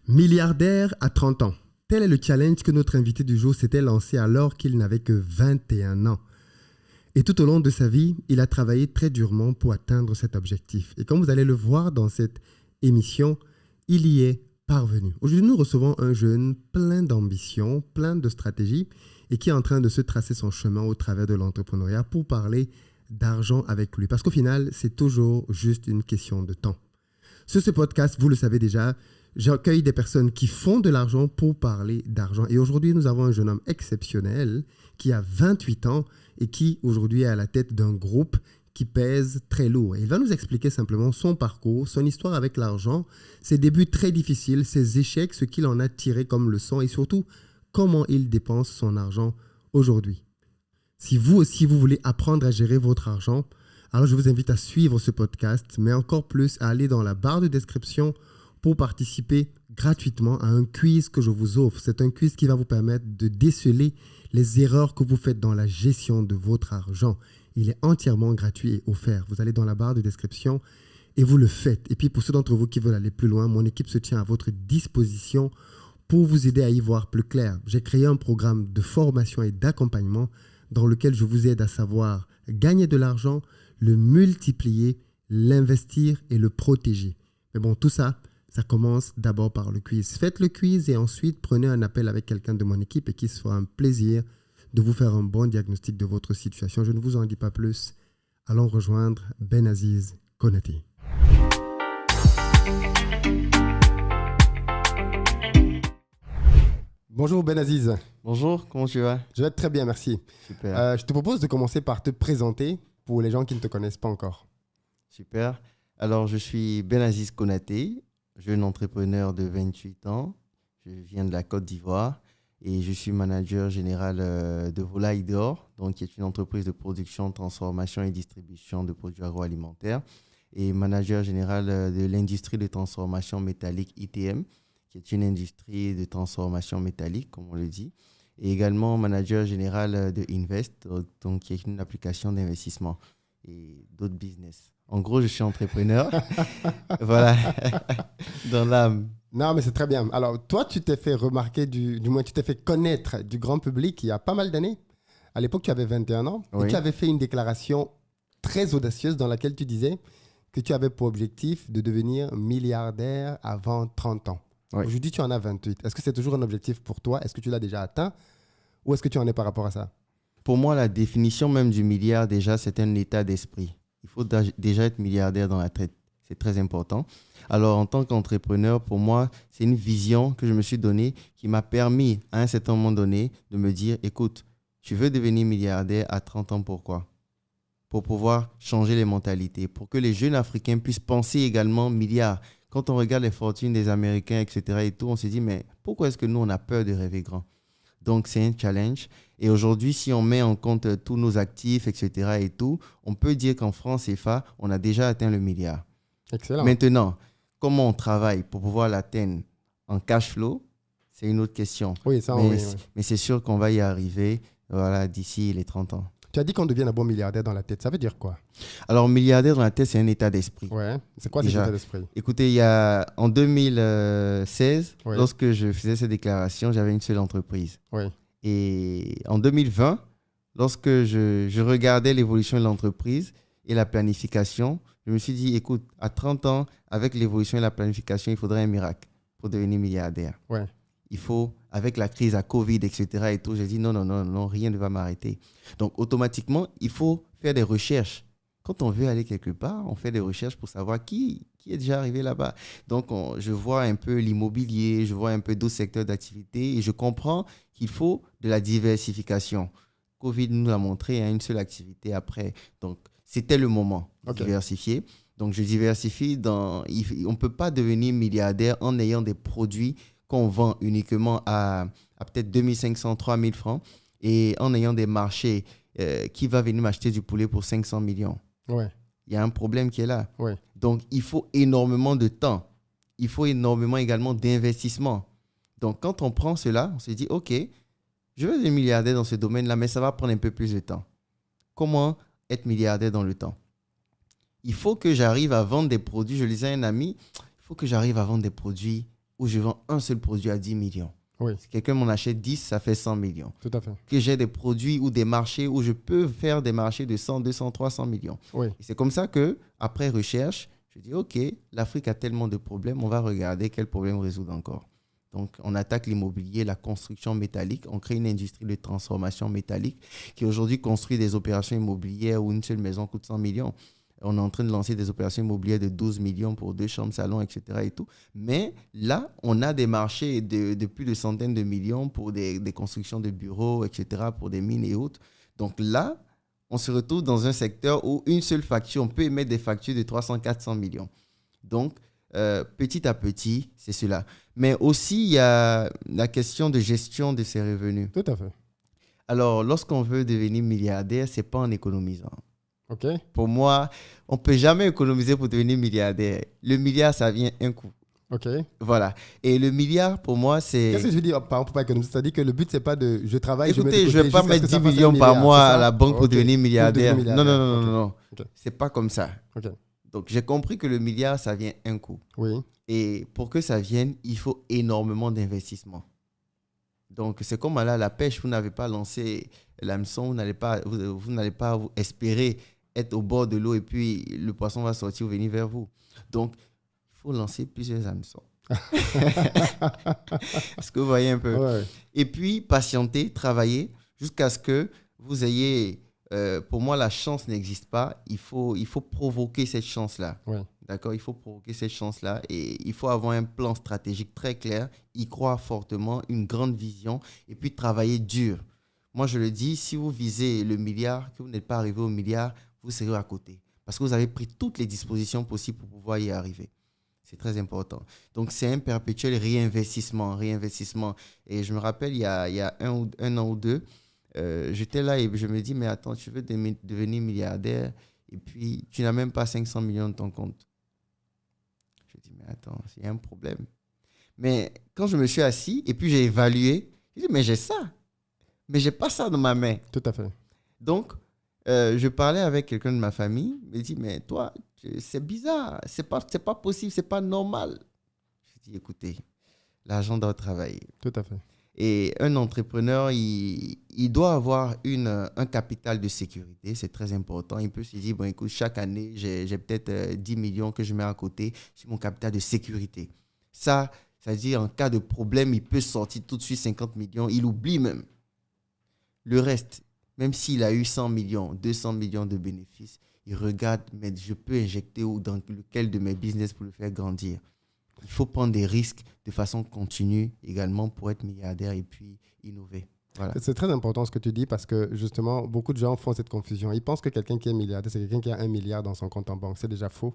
Milliardaire à 30 ans. Tel est le challenge que notre invité du jour s'était lancé alors qu'il n'avait que 21 ans. Et tout au long de sa vie, il a travaillé très durement pour atteindre cet objectif. Et comme vous allez le voir dans cette émission, il y est parvenu. Aujourd'hui, nous recevons un jeune plein d'ambition, plein de stratégie et qui est en train de se tracer son chemin au travers de l'entrepreneuriat pour parler d'argent avec lui. Parce qu'au final, c'est toujours juste une question de temps. Sur ce podcast, vous le savez déjà, j'accueille des personnes qui font de l'argent pour parler d'argent. Et aujourd'hui, nous avons un jeune homme exceptionnel qui a 28 ans et qui aujourd'hui est à la tête d'un groupe qui pèse très lourd. Et il va nous expliquer simplement son parcours, son histoire avec l'argent, ses débuts très difficiles, ses échecs, ce qu'il en a tiré comme leçon et surtout comment il dépense son argent aujourd'hui. Si vous aussi, vous voulez apprendre à gérer votre argent, alors je vous invite à suivre ce podcast, mais encore plus à aller dans la barre de description pour participer gratuitement à un quiz que je vous offre. C'est un quiz qui va vous permettre de déceler les erreurs que vous faites dans la gestion de votre argent. Il est entièrement gratuit et offert. Vous allez dans la barre de description et vous le faites. Et puis pour ceux d'entre vous qui veulent aller plus loin, mon équipe se tient à votre disposition pour vous aider à y voir plus clair. J'ai créé un programme de formation et d'accompagnement dans lequel je vous aide à savoir gagner de l'argent, le multiplier, l'investir et le protéger. Mais bon, tout ça, ça commence d'abord par le quiz. Faites le quiz et ensuite prenez un appel avec quelqu'un de mon équipe et qui se fera un plaisir de vous faire un bon diagnostic de votre situation. Je ne vous en dis pas plus. Allons rejoindre Benaziz Konaté. Bonjour Benaziz. Bonjour, comment tu vas? Je vais très bien, merci. Super. Je te propose de commencer par te présenter pour les gens qui ne te connaissent pas encore. Super. Alors, je suis Benaziz Konaté, jeune entrepreneur de 28 ans. Je viens de la Côte d'Ivoire et je suis manager général de Volaille d'Or, donc qui est une entreprise de production, transformation et distribution de produits agroalimentaires, et manager général de l'industrie de transformation métallique ITM, qui est une industrie de transformation métallique, comme on le dit, et également manager général de Invest, donc qui est une application d'investissement et d'autres business. En gros, je suis entrepreneur. Voilà, dans l'âme. Non, mais c'est très bien. Alors, toi, tu t'es fait remarquer, du moins, tu t'es fait connaître du grand public il y a pas mal d'années. À l'époque, tu avais 21 ans. Oui. Et tu avais fait une déclaration très audacieuse dans laquelle tu disais que tu avais pour objectif de devenir milliardaire avant 30 ans. Oui. Aujourd'hui, tu en as 28. Est-ce que c'est toujours un objectif pour toi? Est-ce que tu l'as déjà atteint? Ou est-ce que tu en es par rapport à ça? Pour moi, la définition même du milliard, déjà, c'est un état d'esprit. Il faut déjà être milliardaire dans la tête. C'est très important. Alors, en tant qu'entrepreneur, pour moi, c'est une vision que je me suis donnée qui m'a permis, à un certain moment donné, de me dire, écoute, tu veux devenir milliardaire à 30 ans, pourquoi? Pour pouvoir changer les mentalités, pour que les jeunes Africains puissent penser également milliard. Quand on regarde les fortunes des Américains, etc. et tout, on se dit, mais pourquoi est-ce que nous, on a peur de rêver grand? Donc, c'est un challenge. Et aujourd'hui, si on met en compte tous nos actifs, etc. et tout, on peut dire qu'en France CFA, on a déjà atteint le milliard. Excellent. Maintenant, comment on travaille pour pouvoir l'atteindre en cash flow, c'est une autre question. Oui, ça, mais, oui. mais c'est sûr qu'on va y arriver voilà, d'ici les 30 ans. Tu as dit qu'on devient un bon milliardaire dans la tête. Ça veut dire quoi? Alors, milliardaire dans la tête, c'est un état d'esprit. Ouais. C'est quoi cet Déjà, état d'esprit? Écoutez, en 2016, Oui. lorsque je faisais cette déclaration, j'avais une seule entreprise. Oui. Et en 2020, lorsque je regardais l'évolution de l'entreprise et la planification, je me suis dit, écoute, à 30 ans, avec l'évolution et la planification, il faudrait un miracle pour devenir milliardaire. Ouais. Il faut, avec la crise à Covid, etc. et tout, j'ai dit non, rien ne va m'arrêter. Donc, automatiquement, il faut faire des recherches. Quand on veut aller quelque part, on fait des recherches pour savoir qui est déjà arrivé là-bas. Donc, je vois un peu l'immobilier, je vois un peu d'autres secteurs d'activité et je comprends qu'il faut de la diversification. Covid nous l'a montré, une seule activité après. Donc, c'était le moment de diversifier. Donc, je diversifie. On ne peut pas devenir milliardaire en ayant des produits qu'on vend uniquement à peut-être 2500, 3000 francs et en ayant des marchés qui va venir m'acheter du poulet pour 500 millions. Ouais. Il y a un problème qui est là. Ouais. Donc, il faut énormément de temps. Il faut énormément également d'investissement. Donc, quand on prend cela, on se dit, OK, je veux être milliardaire dans ce domaine-là, mais ça va prendre un peu plus de temps. Comment être milliardaire dans le temps? Il faut que j'arrive à vendre des produits. Je le disais à un ami, il faut que j'arrive à vendre des produits où je vends un seul produit à 10 millions. Oui. Si quelqu'un m'en achète 10, ça fait 100 millions. Tout à fait. Que j'ai des produits ou des marchés où je peux faire des marchés de 100, 200, 300 millions. Oui. Et c'est comme ça que, après recherche, je dis, OK, l'Afrique a tellement de problèmes, on va regarder quels problèmes résoudre encore. Donc, on attaque l'immobilier, la construction métallique. On crée une industrie de transformation métallique qui aujourd'hui construit des opérations immobilières où une seule maison coûte 100 millions. On est en train de lancer des opérations immobilières de 12 millions pour 2 chambres, salons, etc. Et tout. Mais là, on a des marchés de plus de centaines de millions pour des constructions de bureaux, etc., pour des mines et autres. Donc là, on se retrouve dans un secteur où une seule facture, on peut émettre des factures de 300, 400 millions. Donc, petit à petit, c'est cela. Mais aussi, il y a la question de gestion de ses revenus. Tout à fait. Alors, lorsqu'on veut devenir milliardaire, ce n'est pas en économisant. OK. Pour moi, on ne peut jamais économiser pour devenir milliardaire. Le milliard, ça vient un coup. OK. Voilà. Et le milliard, pour moi, c'est... Qu'est-ce que je veux dire par exemple, pas économiser? C'est-à-dire que le but, c'est pas de je travaille, je mets de Écoutez, côté je ne vais pas jusqu'à ce mettre que ça 10 fasse un millions par milliard, mois c'est à ça? la banque pour OK. devenir milliardaire. Pour devenir Non, non, milliardaire. non, non, non. OK. C'est pas comme ça. OK. Donc, j'ai compris que le milliard, ça vient un coup. Oui. Et pour que ça vienne, il faut énormément d'investissement. Donc, c'est comme aller à la pêche. Vous n'avez pas lancé l'hameçon, vous n'allez pas vous espérer être au bord de l'eau et puis le poisson va sortir ou venir vers vous. Donc, il faut lancer plusieurs hameçons. Est-ce que vous voyez un peu? Ouais. Et puis, patienter, travailler jusqu'à ce que vous ayez... pour moi, la chance n'existe pas. Il faut provoquer cette chance-là. Ouais. D'accord? Il faut provoquer cette chance-là et il faut avoir un plan stratégique très clair, y croire fortement, une grande vision et puis travailler dur. Moi, je le dis, si vous visez le milliard, que vous n'êtes pas arrivé au milliard, vous serez à côté parce que vous avez pris toutes les dispositions possibles pour pouvoir y arriver. C'est très important. Donc, c'est un perpétuel réinvestissement. Et je me rappelle, il y a un an ou deux, j'étais là et je me dis, mais attends, tu veux devenir milliardaire et puis tu n'as même pas 500 millions de ton compte. Je dis, mais attends, il y a un problème. Mais quand je me suis assis et puis j'ai évalué, je dis, mais j'ai ça. Mais je n'ai pas ça dans ma main. Tout à fait. Donc, je parlais avec quelqu'un de ma famille. Il me dit, mais toi, c'est bizarre. C'est pas possible, c'est pas normal. Je dis, écoutez, l'argent doit travailler. Tout à fait. Et un entrepreneur, il doit avoir un capital de sécurité. C'est très important. Il peut se dire, bon, écoute, chaque année, j'ai peut-être 10 millions que je mets à côté sur mon capital de sécurité. Ça veut dire en cas de problème, il peut sortir tout de suite 50 millions. Il oublie même. Le reste, même s'il a eu 100 millions, 200 millions de bénéfices, il regarde, mais je peux injecter dans lequel de mes business pour le faire grandir. Il faut prendre des risques de façon continue également pour être milliardaire et puis innover. Voilà. C'est très important ce que tu dis parce que justement, beaucoup de gens font cette confusion. Ils pensent que quelqu'un qui est milliardaire, c'est quelqu'un qui a 1 milliard dans son compte en banque. C'est déjà faux.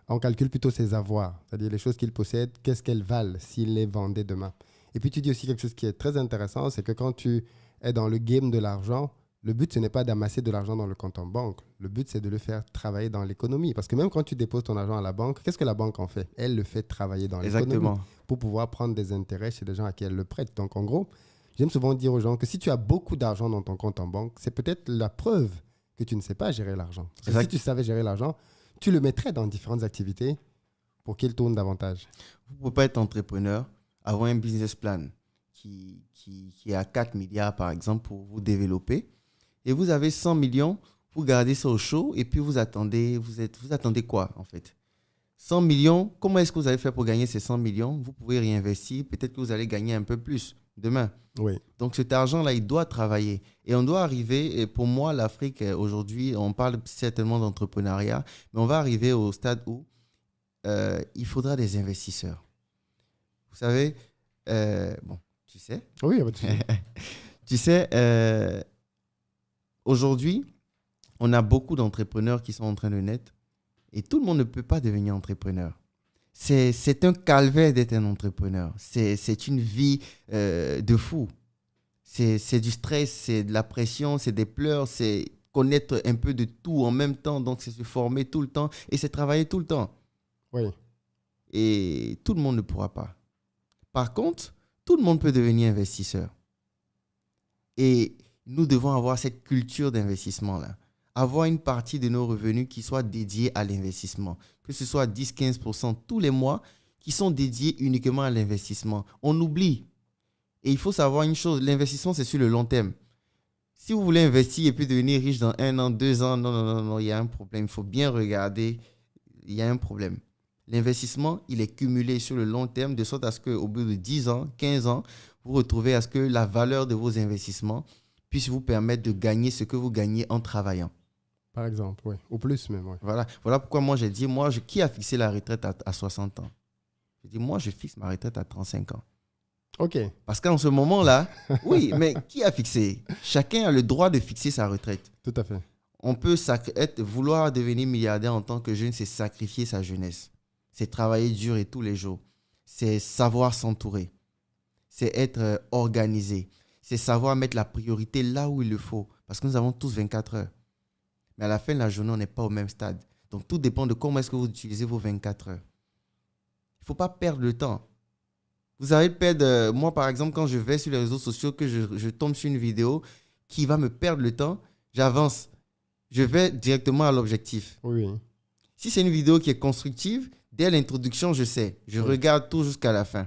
On calcule plutôt ses avoirs, c'est-à-dire les choses qu'il possède, qu'est-ce qu'elles valent s'il les vendait demain. Et puis tu dis aussi quelque chose qui est très intéressant, c'est que quand tu es dans le game de l'argent, le but, ce n'est pas d'amasser de l'argent dans le compte en banque. Le but, c'est de le faire travailler dans l'économie. Parce que même quand tu déposes ton argent à la banque, qu'est-ce que la banque en fait? Elle le fait travailler dans l'économie. Exactement. Pour pouvoir prendre des intérêts chez des gens à qui elle le prête. Donc, en gros, j'aime souvent dire aux gens que si tu as beaucoup d'argent dans ton compte en banque, c'est peut-être la preuve que tu ne sais pas gérer l'argent. Parce que si tu savais gérer l'argent, tu le mettrais dans différentes activités pour qu'il tourne davantage. Vous ne pouvez pas être entrepreneur, avoir un business plan qui est à 4 milliards, par exemple, pour vous développer. Et vous avez 100 millions, vous gardez ça au chaud et puis vous attendez quoi en fait? 100 millions, comment est-ce que vous allez faire pour gagner ces 100 millions? Vous pouvez réinvestir, peut-être que vous allez gagner un peu plus demain. Oui. Donc cet argent-là, il doit travailler. Et on doit arriver, et pour moi, l'Afrique, aujourd'hui, on parle certainement d'entrepreneuriat, mais on va arriver au stade où il faudra des investisseurs. Vous savez, bon, tu sais. Oui, tu sais, aujourd'hui, on a beaucoup d'entrepreneurs qui sont en train de naître et tout le monde ne peut pas devenir entrepreneur. C'est un calvaire d'être un entrepreneur. C'est une vie de fou. C'est du stress, c'est de la pression, c'est des pleurs, c'est connaître un peu de tout en même temps. Donc, c'est se former tout le temps et c'est travailler tout le temps. Oui. Et tout le monde ne pourra pas. Par contre, tout le monde peut devenir investisseur. Et nous devons avoir cette culture d'investissement-là. Avoir une partie de nos revenus qui soit dédiée à l'investissement. Que ce soit 10-15% tous les mois qui sont dédiés uniquement à l'investissement. On oublie. Et il faut savoir une chose, l'investissement, c'est sur le long terme. Si vous voulez investir et puis devenir riche dans 1 an, 2 ans, non, il y a un problème. Il faut bien regarder, il y a un problème. L'investissement, il est cumulé sur le long terme, de sorte à ce qu'au bout de 10 ans, 15 ans, vous retrouvez à ce que la valeur de vos investissements puisse vous permettre de gagner ce que vous gagnez en travaillant. Par exemple, oui. Ou plus même, oui. Voilà pourquoi moi j'ai dit, qui a fixé la retraite à 60 ans? J'ai dit, moi je fixe ma retraite à 35 ans. OK. Parce qu'en ce moment-là, oui, mais qui a fixé? Chacun a le droit de fixer sa retraite. Tout à fait. On peut vouloir devenir milliardaire en tant que jeune, c'est sacrifier sa jeunesse. C'est travailler dur et tous les jours. C'est savoir s'entourer. C'est être organisé. C'est savoir mettre la priorité là où il le faut. Parce que nous avons tous 24 heures. Mais à la fin de la journée, on n'est pas au même stade. Donc, tout dépend de comment est-ce que vous utilisez vos 24 heures. Il ne faut pas perdre le temps. Vous allez perdre... moi, par exemple, quand je vais sur les réseaux sociaux, que je tombe sur une vidéo qui va me perdre le temps, j'avance. Je vais directement à l'objectif. Oui. Si c'est une vidéo qui est constructive, dès l'introduction, je sais. Je regarde tout jusqu'à la fin.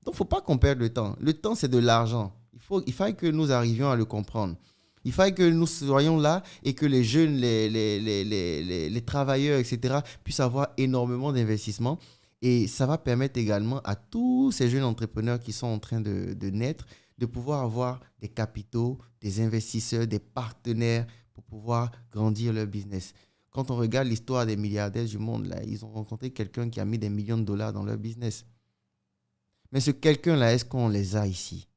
Donc, il ne faut pas qu'on perde le temps. Le temps, c'est de l'argent. Il faille que nous arrivions à le comprendre. Il faille que nous soyons là et que les jeunes, les travailleurs, etc., puissent avoir énormément d'investissements. Et ça va permettre également à tous ces jeunes entrepreneurs qui sont en train de naître de pouvoir avoir des capitaux, des investisseurs, des partenaires pour pouvoir grandir leur business. Quand on regarde l'histoire des milliardaires du monde, là, ils ont rencontré quelqu'un qui a mis des millions de dollars dans leur business. Mais ce quelqu'un-là, est-ce qu'on les a ici?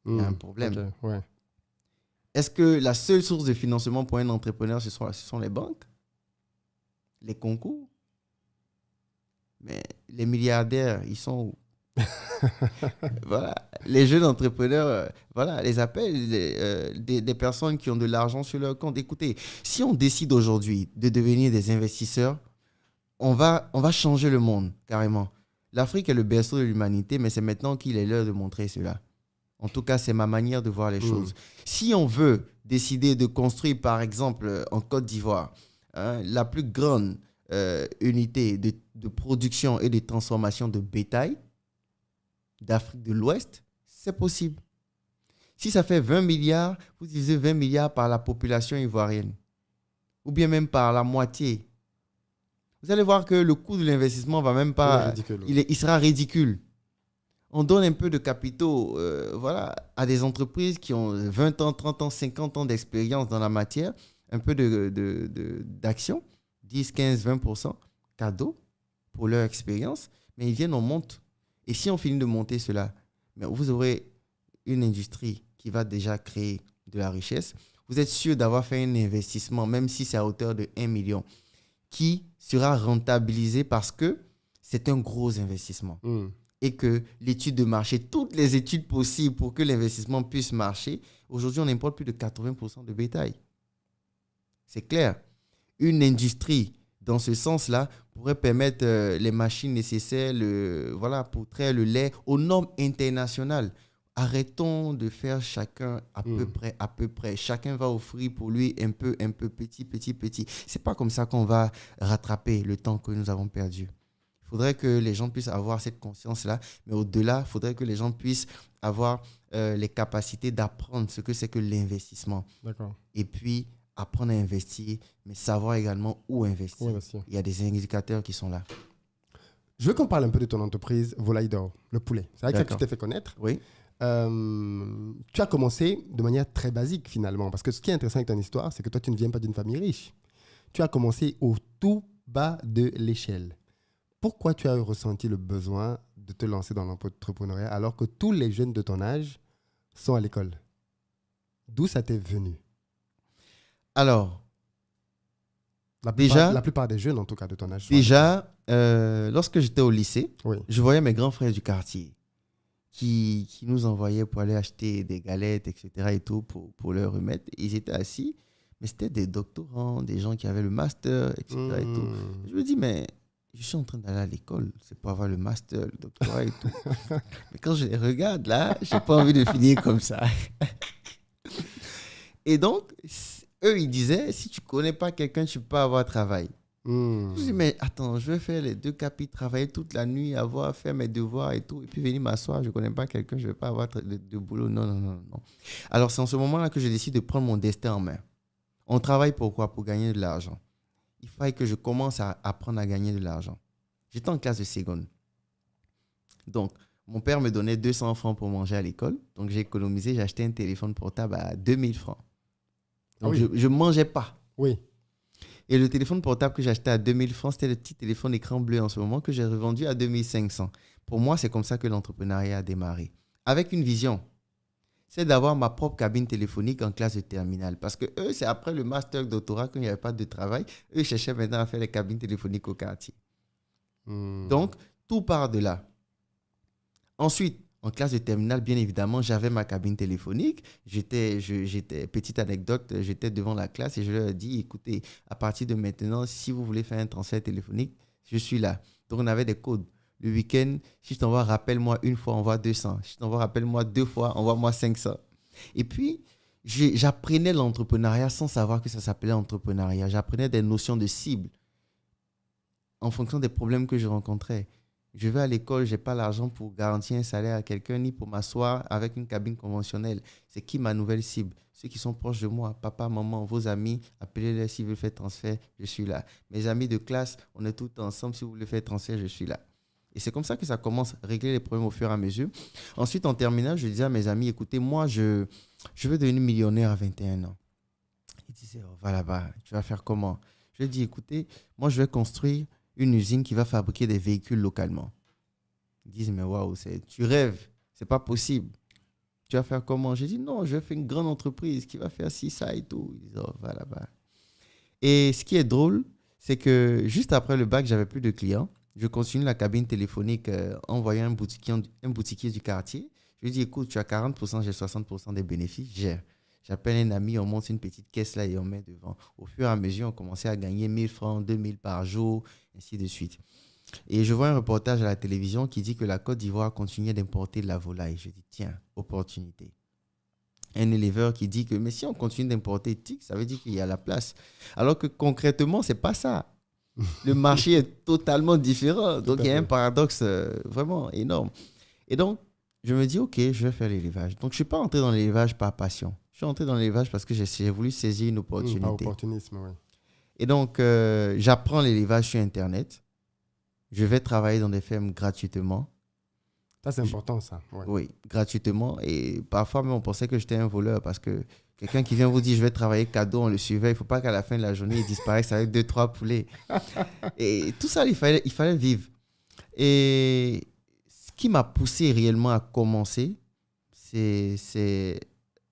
Il y a un problème. Okay, ouais. Est-ce que la seule source de financement pour un entrepreneur, ce sont les banques? Les concours? Mais les milliardaires, ils sont où? Voilà. Les jeunes entrepreneurs, voilà, les appellent des personnes qui ont de l'argent sur leur compte. Écoutez, si on décide aujourd'hui de devenir des investisseurs, on va changer le monde, carrément. L'Afrique est le berceau de l'humanité, mais c'est maintenant qu'il est l'heure de montrer cela. En tout cas, c'est ma manière de voir les choses. Si on veut décider de construire, par exemple, en Côte d'Ivoire, la plus grande unité de production et de transformation de bétail d'Afrique de l'Ouest, c'est possible. Si ça fait 20 milliards, vous divisez 20 milliards par la population ivoirienne, ou bien même par la moitié. Vous allez voir que le coût de l'investissement va même pas... Il sera ridicule. On donne un peu de capitaux à des entreprises qui ont 20 ans, 30 ans, 50 ans d'expérience dans la matière, un peu d'action, 10, 15, 20% cadeau pour leur expérience, mais ils viennent, on monte. Et si on finit de monter cela, mais vous aurez une industrie qui va déjà créer de la richesse. Vous êtes sûr d'avoir fait un investissement, même si c'est à hauteur de 1 million, qui sera rentabilisé parce que c'est un gros investissement. Et que l'étude de marché, toutes les études possibles pour que l'investissement puisse marcher, aujourd'hui, on importe plus de 80% de bétail. C'est clair. Une industrie, dans ce sens-là, pourrait permettre les machines nécessaires pour traire le lait aux normes internationales. Arrêtons de faire chacun à peu près. Chacun va offrir pour lui un peu, petit. C'est pas comme ça qu'on va rattraper le temps que nous avons perdu. Il faudrait que les gens puissent avoir cette conscience-là. Mais au-delà, il faudrait que les gens puissent avoir les capacités d'apprendre ce que c'est que l'investissement. D'accord. Et puis, apprendre à investir, mais savoir également où investir. Il y a des indicateurs qui sont là. Je veux qu'on parle un peu de ton entreprise Volaille d'Or, le poulet. C'est vrai que tu t'es fait connaître. Oui. Tu as commencé de manière très basique finalement. Parce que ce qui est intéressant avec ton histoire, c'est que toi, tu ne viens pas d'une famille riche. Tu as commencé au tout bas de l'échelle. Pourquoi tu as ressenti le besoin de te lancer dans l'entrepreneuriat alors que tous les jeunes de ton âge sont à l'école? D'où ça t'est venu? Alors, la plupart des jeunes, en tout cas, de ton âge. Déjà, lorsque j'étais au lycée, oui, je voyais mes grands frères du quartier qui nous envoyaient pour aller acheter des galettes, etc. et tout, pour leur remettre. Ils étaient assis, mais c'était des doctorants, des gens qui avaient le master, etc. et tout. Je me dis, mais je suis en train d'aller à l'école, c'est pour avoir le master, le doctorat et tout. Mais quand je les regarde, là, je n'ai pas envie de finir comme ça. Et donc, eux, ils disaient, si tu ne connais pas quelqu'un, tu ne peux pas avoir travail. Hmm. Je dis, mais attends, je vais faire les 2 capis, travailler toute la nuit, faire mes devoirs et tout, et puis venir m'asseoir. Je ne connais pas quelqu'un, je ne vais pas avoir de boulot. Non, non, non, non. Alors, c'est en ce moment-là que je décide de prendre mon destin en main. On travaille pourquoi? Pour gagner de l'argent. Il fallait que je commence à apprendre à gagner de l'argent. J'étais en classe de seconde. Donc, mon père me donnait 200 francs pour manger à l'école. Donc, j'ai économisé, j'ai acheté un téléphone portable à 2000 francs. Donc, Ah oui. je ne mangeais pas. Oui. Et le téléphone portable que j'ai acheté à 2000 francs, c'était le petit téléphone écran bleu en ce moment que j'ai revendu à 2500. Pour moi, c'est comme ça que l'entrepreneuriat a démarré. Avec une vision, c'est d'avoir ma propre cabine téléphonique en classe de terminale. Parce que eux, c'est après le master doctorat, quand il n'y avait pas de travail, eux cherchaient maintenant à faire les cabines téléphoniques au quartier. Donc, tout part de là. Ensuite, en classe de terminale, bien évidemment, j'avais ma cabine téléphonique. Petite anecdote, j'étais devant la classe et je leur ai dit, écoutez, à partir de maintenant, si vous voulez faire un transfert téléphonique, je suis là. Donc, on avait des codes. Le week-end, si je t'envoie rappelle-moi une fois, envoie 200. Si je t'envoie rappelle-moi 2 fois, envoie-moi 500. Et puis, j'apprenais l'entrepreneuriat sans savoir que ça s'appelait entrepreneuriat. J'apprenais des notions de cible en fonction des problèmes que je rencontrais. Je vais à l'école, je n'ai pas l'argent pour garantir un salaire à quelqu'un ni pour m'asseoir avec une cabine conventionnelle. C'est qui ma nouvelle cible? Ceux qui sont proches de moi, papa, maman, vos amis, appelez-les s'ils veulent faire transfert, je suis là. Mes amis de classe, on est tous ensemble, si vous voulez faire transfert, je suis là. Et c'est comme ça que ça commence à régler les problèmes au fur et à mesure. Ensuite, en terminale, je disais à mes amis, écoutez, moi, je veux devenir millionnaire à 21 ans. Ils disaient, oh, va là-bas, tu vas faire comment? Je lui ai dit, écoutez, moi, je vais construire une usine qui va fabriquer des véhicules localement. Ils disent, mais waouh, tu rêves, c'est pas possible. Tu vas faire comment? J'ai dit, non, je vais faire une grande entreprise qui va faire ci, ça et tout. Ils disent, oh, va là-bas. Et ce qui est drôle, c'est que juste après le bac, j'avais plus de clients. Je continue la cabine téléphonique en voyant un boutiquier du quartier. Je lui dis, écoute, tu as 40%, j'ai 60% des bénéfices, gère. J'appelle un ami, on monte une petite caisse là et on met devant. Au fur et à mesure, on commençait à gagner 1000 francs, 2000 par jour, ainsi de suite. Et je vois un reportage à la télévision qui dit que la Côte d'Ivoire continuait d'importer de la volaille. Je dis, tiens, opportunité. Un éleveur qui dit que, mais si on continue d'importer tic, ça veut dire qu'il y a la place. Alors que concrètement, ce n'est pas ça. Le marché est totalement différent. Donc, il y a un paradoxe vraiment énorme. Et donc, je me dis, OK, je vais faire l'élevage. Donc, je ne suis pas entré dans l'élevage par passion. Je suis entré dans l'élevage parce que j'ai voulu saisir une opportunité. Par opportunisme, oui. Et donc, j'apprends l'élevage sur Internet. Je vais travailler dans des fermes gratuitement. Ça, c'est important, ça. Ouais. Oui, gratuitement. Et parfois, même, on pensait que j'étais un voleur parce que quelqu'un qui vient vous dire, je vais travailler cadeau, on le suivait. Il ne faut pas qu'à la fin de la journée, il disparaisse avec 2-3 poulets. Et tout ça, il fallait vivre. Et ce qui m'a poussé réellement à commencer, c'est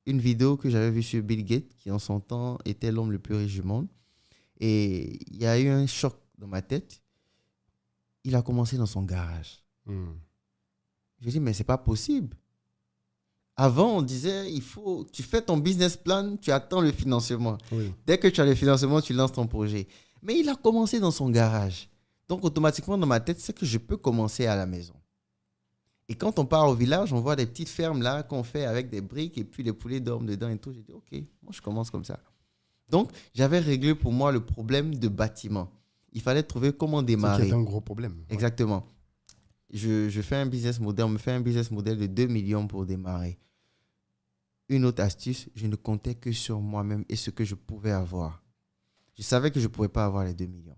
une vidéo que j'avais vue sur Bill Gates, qui en son temps était l'homme le plus riche du monde. Et il y a eu un choc dans ma tête. Il a commencé dans son garage. Je dis, mais c'est pas possible. Avant, on disait, tu fais ton business plan, tu attends le financement. Oui. Dès que tu as le financement, tu lances ton projet. Mais il a commencé dans son garage. Donc, automatiquement, dans ma tête, c'est que je peux commencer à la maison. Et quand on part au village, on voit des petites fermes là qu'on fait avec des briques et puis les poulets dorment dedans et tout. J'ai dit, OK, moi, je commence comme ça. Donc, j'avais réglé pour moi le problème de bâtiment. Il fallait trouver comment démarrer. C'est un gros problème. Exactement. Je fais un business model, on me fait un business model de 2 millions pour démarrer. Une autre astuce, je ne comptais que sur moi-même et ce que je pouvais avoir. Je savais que je ne pouvais pas avoir les 2 millions.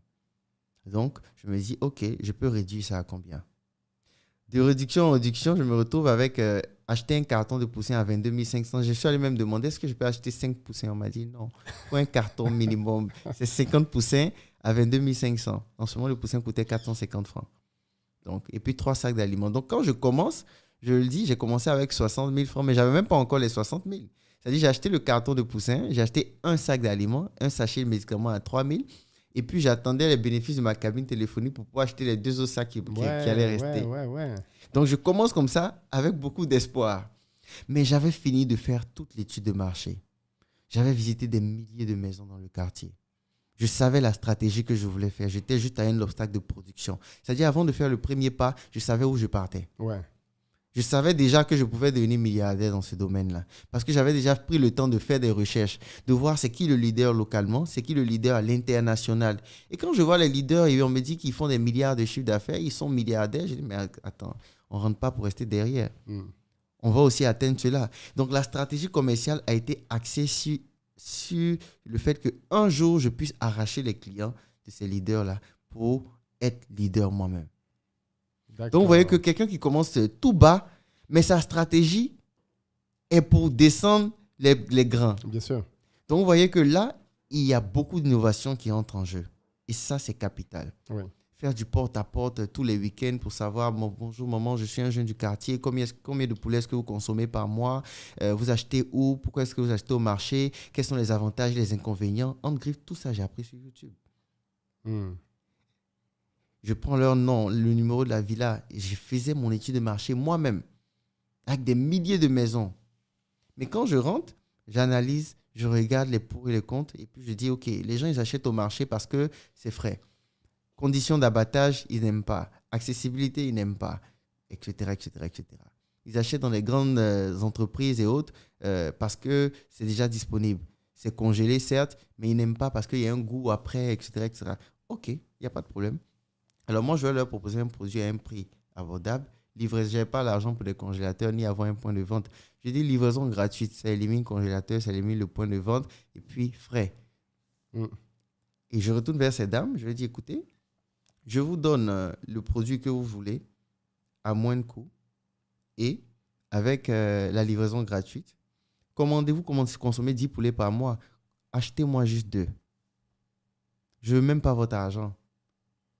Donc, je me dis, OK, je peux réduire ça à combien? De réduction en réduction, je me retrouve avec acheter un carton de poussin à 22 500. Je suis allé même demander, est-ce que je peux acheter 5 poussins? On m'a dit, non, pour un carton minimum, c'est 50 poussins à 22 500. En ce moment, le poussin coûtait 450 francs. Donc, et puis 3 sacs d'aliments. Donc, quand je commence, je le dis, j'ai commencé avec 60 000 francs, mais je n'avais même pas encore les 60 000. C'est-à-dire, j'ai acheté le carton de poussin, j'ai acheté un sac d'aliments, un sachet de médicaments à 3 000, et puis j'attendais les bénéfices de ma cabine téléphonique pour pouvoir acheter les 2 autres sacs qui allaient rester. Donc, je commence comme ça, avec beaucoup d'espoir. Mais j'avais fini de faire toute l'étude de marché. J'avais visité des milliers de maisons dans le quartier. Je savais la stratégie que je voulais faire. J'étais juste à un obstacle de production. C'est-à-dire, avant de faire le premier pas, je savais où je partais. Ouais. Je savais déjà que je pouvais devenir milliardaire dans ce domaine-là. Parce que j'avais déjà pris le temps de faire des recherches, de voir c'est qui le leader localement, c'est qui le leader à l'international. Et quand je vois les leaders et on me dit qu'ils font des milliards de chiffres d'affaires, ils sont milliardaires, je dis, mais attends, on ne rentre pas pour rester derrière. On va aussi atteindre cela. Donc, la stratégie commerciale a été axée sur le fait qu'un jour, je puisse arracher les clients de ces leaders-là pour être leader moi-même. D'accord. Donc, vous voyez que quelqu'un qui commence tout bas, mais sa stratégie est pour descendre les grands. Bien sûr. Donc, vous voyez que là, il y a beaucoup d'innovations qui entrent en jeu. Et ça, c'est capital. Oui. Faire du porte-à-porte tous les week-ends pour savoir, bonjour maman, je suis un jeune du quartier, combien de poulets est-ce que vous consommez par mois, vous achetez où, pourquoi est-ce que vous achetez au marché, quels sont les avantages et les inconvénients. En griffe, tout ça, j'ai appris sur YouTube. Je prends leur nom, le numéro de la villa, et je faisais mon étude de marché moi-même, avec des milliers de maisons. Mais quand je rentre, j'analyse, je regarde les pour et les contre, et puis je dis, OK, les gens, ils achètent au marché parce que c'est frais. Conditions d'abattage, ils n'aiment pas. Accessibilité, ils n'aiment pas, etc., etc., etc. Ils achètent dans les grandes entreprises et autres parce que c'est déjà disponible. C'est congelé, certes, mais ils n'aiment pas parce qu'il y a un goût après, etc., etc. OK, il n'y a pas de problème. Alors moi, je vais leur proposer un produit à un prix abordable. Livraison, je n'ai pas l'argent pour des congélateurs ni avoir un point de vente. Je dis livraison gratuite. Ça élimine congélateur, ça élimine le point de vente et puis frais. Et je retourne vers ces dames. Je leur dis, écoutez, je vous donne le produit que vous voulez à moins de coût et avec la livraison gratuite. Commandez-vous, consommer 10 poulets par mois. Achetez-moi juste 2. Je ne veux même pas votre argent.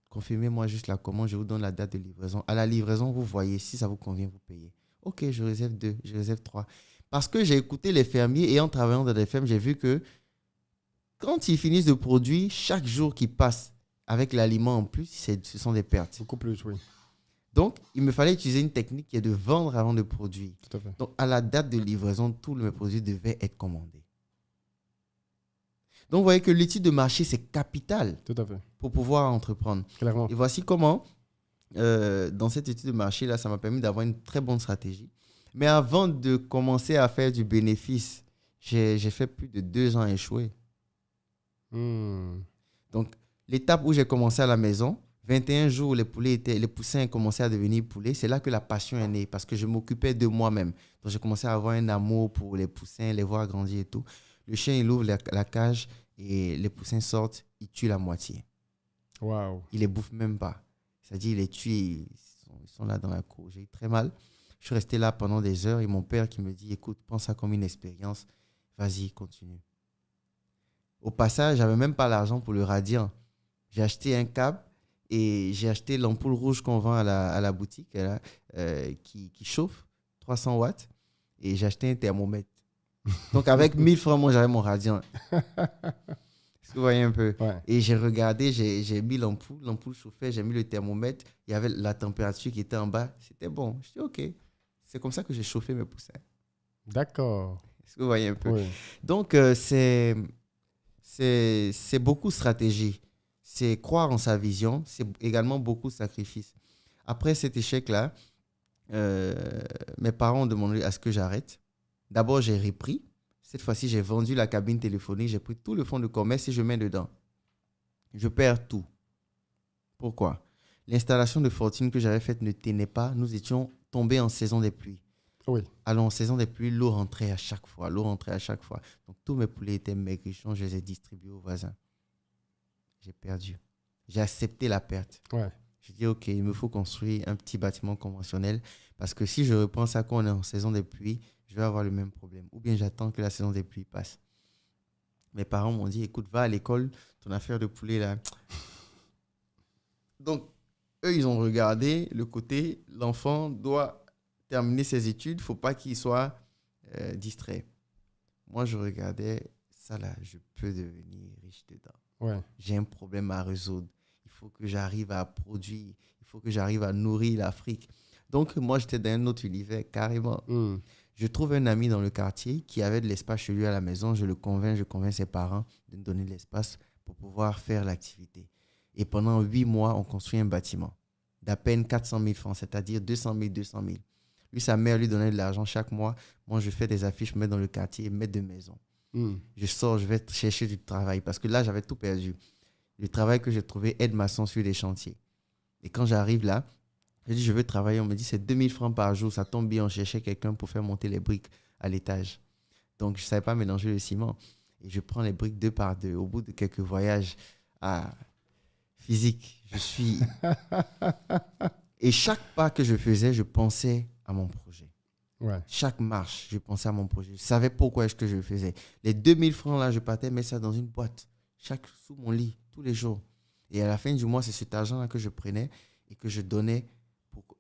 Confirmez-moi juste la commande, je vous donne la date de livraison. À la livraison, vous voyez, si ça vous convient, vous payez. OK, je réserve 2, je réserve 3. Parce que j'ai écouté les fermiers et en travaillant dans des fermes, j'ai vu que quand ils finissent de produire, chaque jour qui passe avec l'aliment en plus, ce sont des pertes. Beaucoup plus, oui. Donc, il me fallait utiliser une technique qui est de vendre avant de produire. Tout à fait. Donc, à la date de livraison, tous mes produits devaient être commandés. Donc, vous voyez que l'étude de marché, c'est capital. Tout à fait. Pour pouvoir entreprendre. Clairement. Et voici comment, dans cette étude de marché-là, ça m'a permis d'avoir une très bonne stratégie. Mais avant de commencer à faire du bénéfice, j'ai fait plus de 2 ans à échouer. Donc, l'étape où j'ai commencé à la maison, 21 jours, les poussins commençaient à devenir poulets. C'est là que la passion est née parce que je m'occupais de moi-même. Donc, j'ai commencé à avoir un amour pour les poussins, les voir grandir et tout. Le chien, il ouvre la cage et les poussins sortent, il tue la moitié. Wow. Il les bouffe même pas. C'est-à-dire, il les tue, ils sont là dans la cour. J'ai eu très mal. Je suis resté là pendant des heures et mon père qui me dit, écoute, pense ça comme une expérience. Vas-y, continue. Au passage, j'avais même pas l'argent pour le radiant. J'ai acheté un câble et j'ai acheté l'ampoule rouge qu'on vend à la boutique là, qui chauffe, 300 watts. Et j'ai acheté un thermomètre. Donc, avec 1000 francs, moi, j'avais mon radiant. Est-ce que vous voyez un peu? Ouais. Et j'ai regardé, j'ai mis l'ampoule chauffait, j'ai mis le thermomètre, il y avait la température qui était en bas, c'était bon. Je dis OK, c'est comme ça que j'ai chauffé mes poussins. D'accord. Est-ce que vous voyez un peu? Oui. Donc, c'est beaucoup de stratégie. C'est croire en sa vision, c'est également beaucoup de sacrifices. Après cet échec-là, mes parents ont demandé à ce que j'arrête. D'abord, j'ai repris. Cette fois-ci, j'ai vendu la cabine téléphonique, j'ai pris tout le fonds de commerce et je mets dedans. Je perds tout. Pourquoi? L'installation de fortune que j'avais faite ne tenait pas. Nous étions tombés en saison des pluies. Oui. Alors, en saison des pluies, l'eau rentrait à chaque fois. Donc, tous mes poulets étaient maigrichons. Je les ai distribués aux voisins. J'ai perdu. J'ai accepté la perte. Ouais. J'ai dit, OK, il me faut construire un petit bâtiment conventionnel parce que si je reprends ça quand on est en saison des pluies, je vais avoir le même problème. Ou bien j'attends que la saison des pluies passe. Mes parents m'ont dit, écoute, va à l'école, ton affaire de poulet là. Donc, eux, ils ont regardé le côté, l'enfant doit terminer ses études, il ne faut pas qu'il soit distrait. Moi, je regardais ça là, je peux devenir riche dedans. Ouais. J'ai un problème à résoudre. Il faut que j'arrive à produire. Il faut que j'arrive à nourrir l'Afrique. Donc, moi, j'étais dans un autre univers, carrément. Je trouve un ami dans le quartier qui avait de l'espace chez lui à la maison. Je convainc ses parents de me donner de l'espace pour pouvoir faire l'activité. Et pendant 8 mois, on construit un bâtiment d'à peine 400 000 francs, c'est-à-dire 200 000. Lui, sa mère lui donnait de l'argent chaque mois. Moi, je fais des affiches, je mets dans le quartier, maître de maison. Je sors, je vais chercher du travail parce que là, j'avais tout perdu. Le travail que j'ai trouvé, aide-maçon sur les chantiers. Et quand j'arrive là, je dis, je veux travailler. On me dit, c'est 2000 francs par jour. Ça tombe bien, on cherchait quelqu'un pour faire monter les briques à l'étage. Donc, je ne savais pas mélanger le ciment. Et je prends les briques 2 par 2. Au bout de quelques voyages physique, je suis... Et chaque pas que je faisais, je pensais à mon projet. Ouais. Chaque marche, je pensais à mon projet. Je savais pourquoi est-ce que je le faisais. Les 2000 francs, là, je partais mettre ça dans une boîte. Chaque sous mon lit, tous les jours. Et à la fin du mois, c'est cet argent-là que je prenais et que je donnais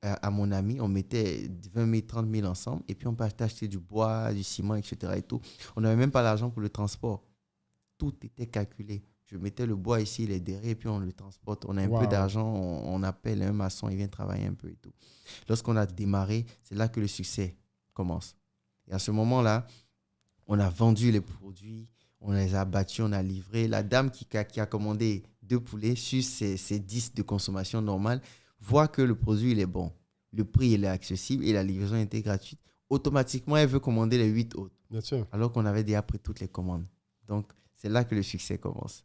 à mon ami. On mettait 20 000, 30 000 ensemble. Et puis, on partait acheter du bois, du ciment, etc. Et tout. On n'avait même pas l'argent pour le transport. Tout était calculé. Je mettais le bois ici, les derrière, et puis on le transporte. On a un peu d'argent, on appelle un maçon, il vient travailler un peu et tout. Lorsqu'on a démarré, c'est là que le succès commence. Et à ce moment-là, on a vendu les produits, on les a battus, on a livré. La dame qui a commandé 2 poulets sur ses 10 de consommation normale voit que le produit il est bon. Le prix il est accessible et la livraison était gratuite. Automatiquement, elle veut commander les 8 autres. Bien sûr. Alors qu'on avait déjà pris toutes les commandes. Donc, c'est là que le succès commence.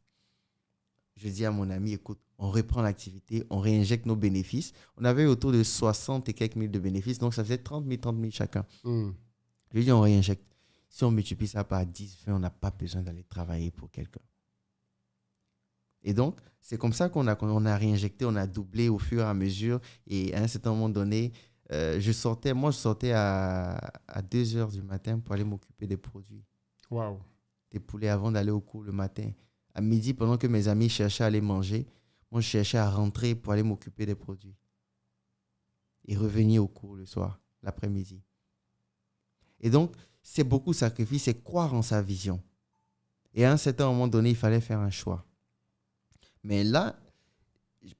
Je dis à mon ami, écoute, on reprend l'activité, on réinjecte nos bénéfices. On avait autour de 60 et quelques mille de bénéfices, donc ça faisait 30 000 chacun. Je lui dis, on réinjecte. Si on multiplie ça par 10, 20, on n'a pas besoin d'aller travailler pour quelqu'un. Et donc, c'est comme ça qu'on a réinjecté, on a doublé au fur et à mesure. Et à un certain moment donné, je sortais à 2 heures du matin pour aller m'occuper des produits. Waouh. Des poulets avant d'aller au cours le matin. À midi, pendant que mes amis cherchaient à aller manger, moi, je cherchais à rentrer pour aller m'occuper des produits. Et revenir au cours le soir, l'après-midi. Et donc, c'est beaucoup de sacrifices, c'est croire en sa vision. Et à un certain moment donné, il fallait faire un choix. Mais là,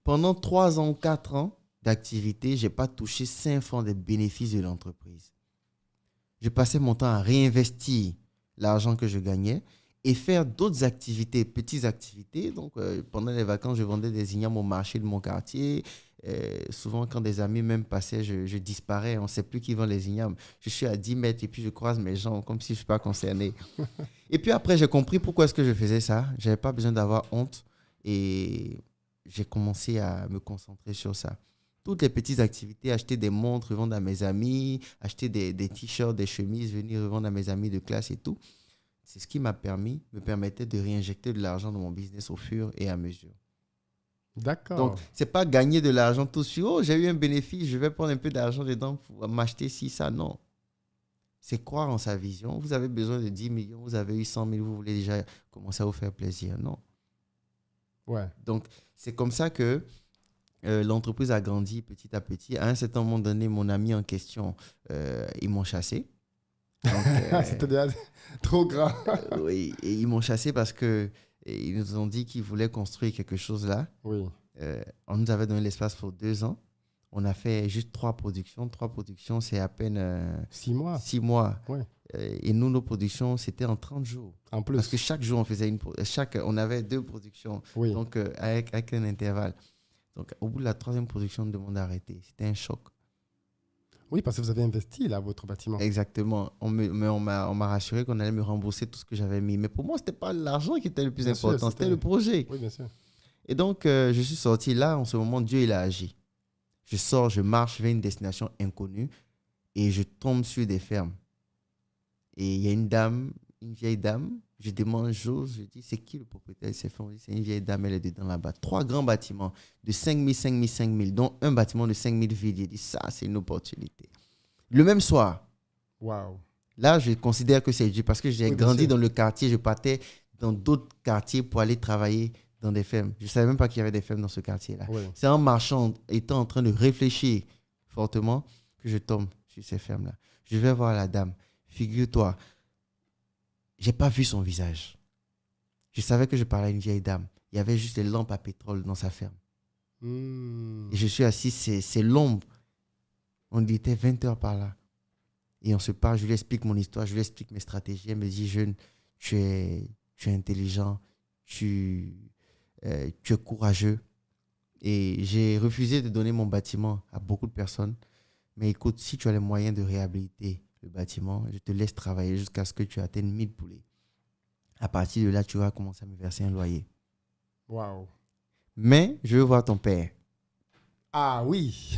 pendant 3 ans, 4 ans d'activité, je n'ai pas touché 5 francs des bénéfices de l'entreprise. Je passais mon temps à réinvestir l'argent que je gagnais et faire d'autres activités, petites activités. Donc, pendant les vacances, je vendais des ignames au marché de mon quartier. Souvent, quand des amis même passaient, je disparais. On ne sait plus qui vend les ignames. Je suis à 10 mètres et puis je croise mes gens comme si je ne suis pas concerné. Et puis après, j'ai compris pourquoi est-ce que je faisais ça. Je n'avais pas besoin d'avoir honte et j'ai commencé à me concentrer sur ça. Toutes les petites activités, acheter des montres, revendre à mes amis, acheter des t-shirts, des chemises, venir revendre à mes amis de classe et tout. C'est ce qui me permettait de réinjecter de l'argent dans mon business au fur et à mesure. D'accord. Donc, ce n'est pas gagner de l'argent tout de suite. Oh, j'ai eu un bénéfice, je vais prendre un peu d'argent dedans pour m'acheter ci, ça. Non. C'est croire en sa vision. Vous avez besoin de 10 millions, vous avez eu 100 000, vous voulez déjà commencer à vous faire plaisir. Non. Ouais. Donc, c'est comme ça que l'entreprise a grandi petit à petit. À un certain moment donné, mon ami en question, ils m'ont chassé. C'était déjà trop grand. Oui, et ils m'ont chassé parce qu'ils nous ont dit qu'ils voulaient construire quelque chose là. Oui. On nous avait donné l'espace pour 2 ans. On a fait juste 3 productions. 3 productions, c'est à peine 6 mois. 6 mois. Ouais. Et nous, nos productions, c'était en 30 jours. En plus. Parce que chaque jour, on avait 2 productions. Oui. Donc, avec un intervalle. Donc, au bout de la 3e production, on nous demande d'arrêter. C'était un choc. Oui, parce que vous avez investi là, votre bâtiment. Exactement. On m'a rassuré qu'on allait me rembourser tout ce que j'avais mis. Mais pour moi, ce n'était pas l'argent qui était le plus important, c'était le projet. Oui, bien sûr. Et donc, je suis sorti là. En ce moment, Dieu, il a agi. Je sors, je marche vers une destination inconnue et je tombe sur des fermes. Et il y a une vieille dame. Je demande, je dis, c'est qui le propriétaire de ces fermes? C'est une vieille dame, elle est dedans là-bas. 3 grands bâtiments de 5 000, 5 000, 5 000, dont un bâtiment de 5 000 vides. Il dit, ça, c'est une opportunité. Le même soir, Waouh. là, je considère que c'est Dieu parce que j'ai grandi dans le quartier. Je partais dans d'autres quartiers pour aller travailler dans des fermes. Je ne savais même pas qu'il y avait des fermes dans ce quartier-là. Oui. C'est en marchant, étant en train de réfléchir fortement, que je tombe sur ces fermes-là. Je vais voir la dame. Figure-toi, je n'ai pas vu son visage. Je savais que je parlais à une vieille dame. Il y avait juste des lampes à pétrole dans sa ferme. Et je suis assis, c'est l'ombre. On était 20 heures par là. Et on se parle, je lui explique mon histoire, je lui explique mes stratégies. Elle me dit, jeune, tu es intelligent, tu es courageux. Et j'ai refusé de donner mon bâtiment à beaucoup de personnes. mais écoute, si tu as les moyens de réhabiliter le bâtiment, je te laisse travailler jusqu'à ce que tu atteignes 1000 poulets. À partir de là, tu vas commencer à me verser un loyer. Waouh. Mais je veux voir ton père. Ah oui.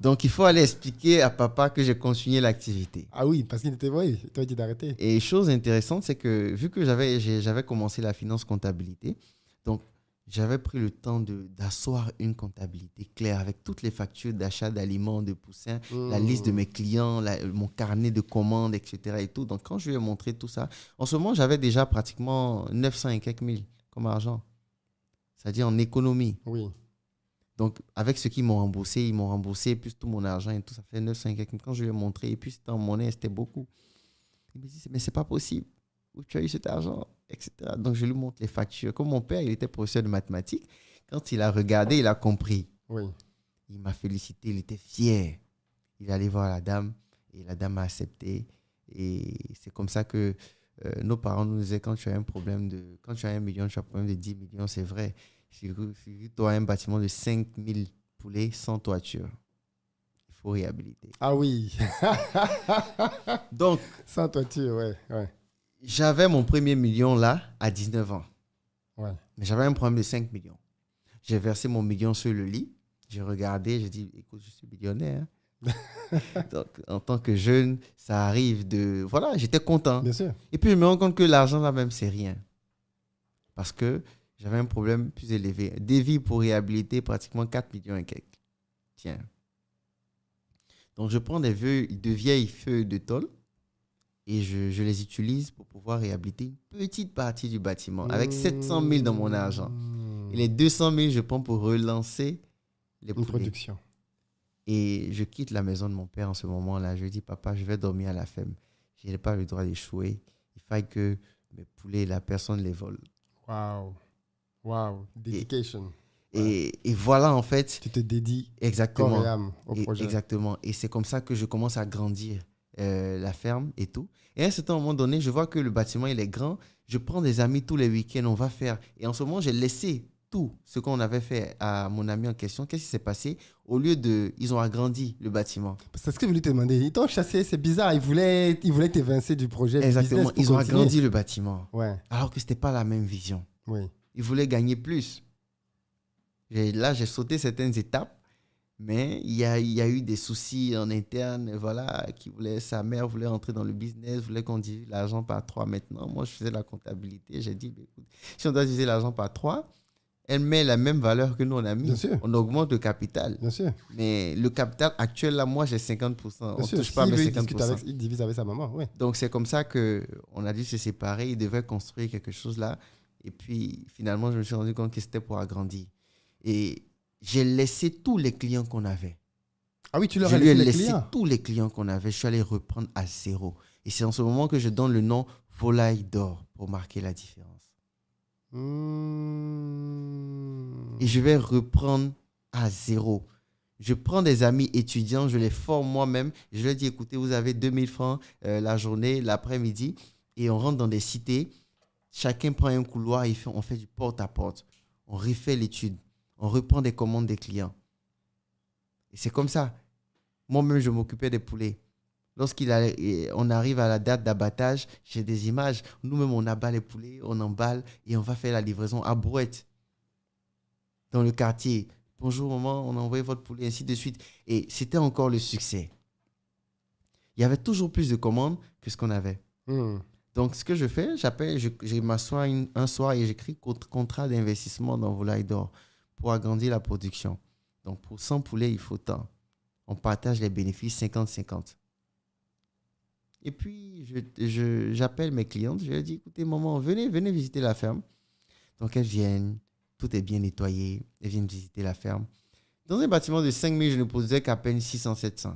Donc, il faut aller expliquer à papa que j'ai continué l'activité. Ah oui, parce qu'il était vrai, il t'a dit d'arrêter. Et chose intéressante, c'est que vu que j'avais commencé la finance comptabilité, donc j'avais pris le temps d'asseoir une comptabilité claire avec toutes les factures d'achat d'aliments, de poussins, la liste de mes clients, mon carnet de commandes, etc. et tout. Donc, quand je lui ai montré tout ça, en ce moment, j'avais déjà pratiquement 900 et quelques mille comme argent. C'est-à-dire en économie. Oui. Donc, avec ce qu'ils m'ont remboursé, ils m'ont remboursé plus tout mon argent et tout, ça fait 900 et quelques mille. Quand je lui ai montré, et puis c'était en monnaie, c'était beaucoup. Il me dit, mais c'est pas possible. Où tu as eu cet argent, etc. Donc, je lui montre les factures. Comme mon père, il était professeur de mathématiques, quand il a regardé, il a compris. Oui. Il m'a félicité, il était fier. Il est allé voir la dame et la dame a accepté. Et c'est comme ça que nos parents nous disaient, quand tu as un problème quand tu as 1 million, tu as un problème de 10 millions, c'est vrai. Si tu as un bâtiment de 5000 poulets sans toiture, il faut réhabiliter. Ah oui. Donc, sans toiture, ouais. J'avais mon premier million là à 19 ans. Ouais. Mais j'avais un problème de 5 millions. J'ai versé mon million sur le lit. J'ai regardé, j'ai dit, écoute, je suis millionnaire. Donc, en tant que jeune, ça arrive de... Voilà, j'étais content. Bien sûr. Et puis, je me rends compte que l'argent là même, c'est rien. Parce que j'avais un problème plus élevé. Devis pour réhabiliter pratiquement 4 millions et quelques. Tiens. Donc, je prends de vieilles feuilles de tôle et je les utilise pour pouvoir réhabiliter une petite partie du bâtiment avec 700 000 dans mon argent. Et les 200 000, je prends pour relancer les poulets. Production. Et je quitte la maison de mon père en ce moment-là. Je lui dis, papa, je vais dormir à la ferme. Je n'ai pas le droit d'échouer. Il faille que mes poulets, la personne les vole. Wow. Dedication. Et voilà, en fait. Tu te dédies exactement, corps et âme au projet. Exactement. Et c'est comme ça que je commence à grandir la ferme et tout. Et à un certain moment donné, je vois que le bâtiment, il est grand. Je prends des amis tous les week-ends, on va faire. Et en ce moment, j'ai laissé tout ce qu'on avait fait à mon ami en question. Qu'est-ce qui s'est passé? Au lieu de... Ils ont agrandi le bâtiment. C'est ce que je voulais te demander. Ils t'ont chassé, c'est bizarre. Ils voulaient t'évincer du projet. Exactement. Ils ont agrandi le bâtiment. Ouais. Alors que ce n'était pas la même vision. Oui. Ils voulaient gagner plus. Là, j'ai sauté certaines étapes. Mais il y a eu des soucis en interne, voilà, sa mère voulait entrer dans le business, voulait qu'on divise l'argent par 3 maintenant. Moi, je faisais la comptabilité. J'ai dit, écoute, si on doit diviser l'argent par 3, elle met la même valeur que nous, on a mis. Bien sûr. On augmente le capital. Bien sûr. Mais le capital actuel, là, moi, j'ai 50%. Bien on sûr. touche pas mes 50%. Il divise avec sa maman, oui. Donc, c'est comme ça qu'on a dû se séparer. Il devait construire quelque chose là. Et puis, finalement, je me suis rendu compte que c'était pour agrandir. Et j'ai laissé tous les clients qu'on avait. Ah oui, tu leur as laissé les clients? Tous les clients qu'on avait. Je suis allé reprendre à zéro. Et c'est en ce moment que je donne le nom Volaille d'or pour marquer la différence. Et je vais reprendre à zéro. Je prends des amis étudiants, je les forme moi-même. Je leur dis, écoutez, vous avez 2000 francs la journée, l'après-midi. Et on rentre dans des cités. Chacun prend un couloir et on fait du porte-à-porte. On refait l'étude. On reprend des commandes des clients. Et c'est comme ça. Moi-même, je m'occupais des poulets. Lorsqu'on arrive à la date d'abattage, j'ai des images. Nous-mêmes, on abat les poulets, on emballe et on va faire la livraison à Brouette, dans le quartier. Bonjour, maman, on a envoyé votre poulet, ainsi de suite. Et c'était encore le succès. Il y avait toujours plus de commandes que ce qu'on avait. Donc, ce que je fais, je m'assois un soir et j'écris contrat d'investissement dans Volaille d'or pour agrandir la production. Donc, pour 100 poulets, il faut tant. On partage les bénéfices 50-50. Et puis, j'appelle mes clientes. Je leur dis, écoutez, maman, venez visiter la ferme. Donc, elles viennent. Tout est bien nettoyé. Elles viennent visiter la ferme. Dans un bâtiment de 5 000, je ne posais qu'à peine 600-700.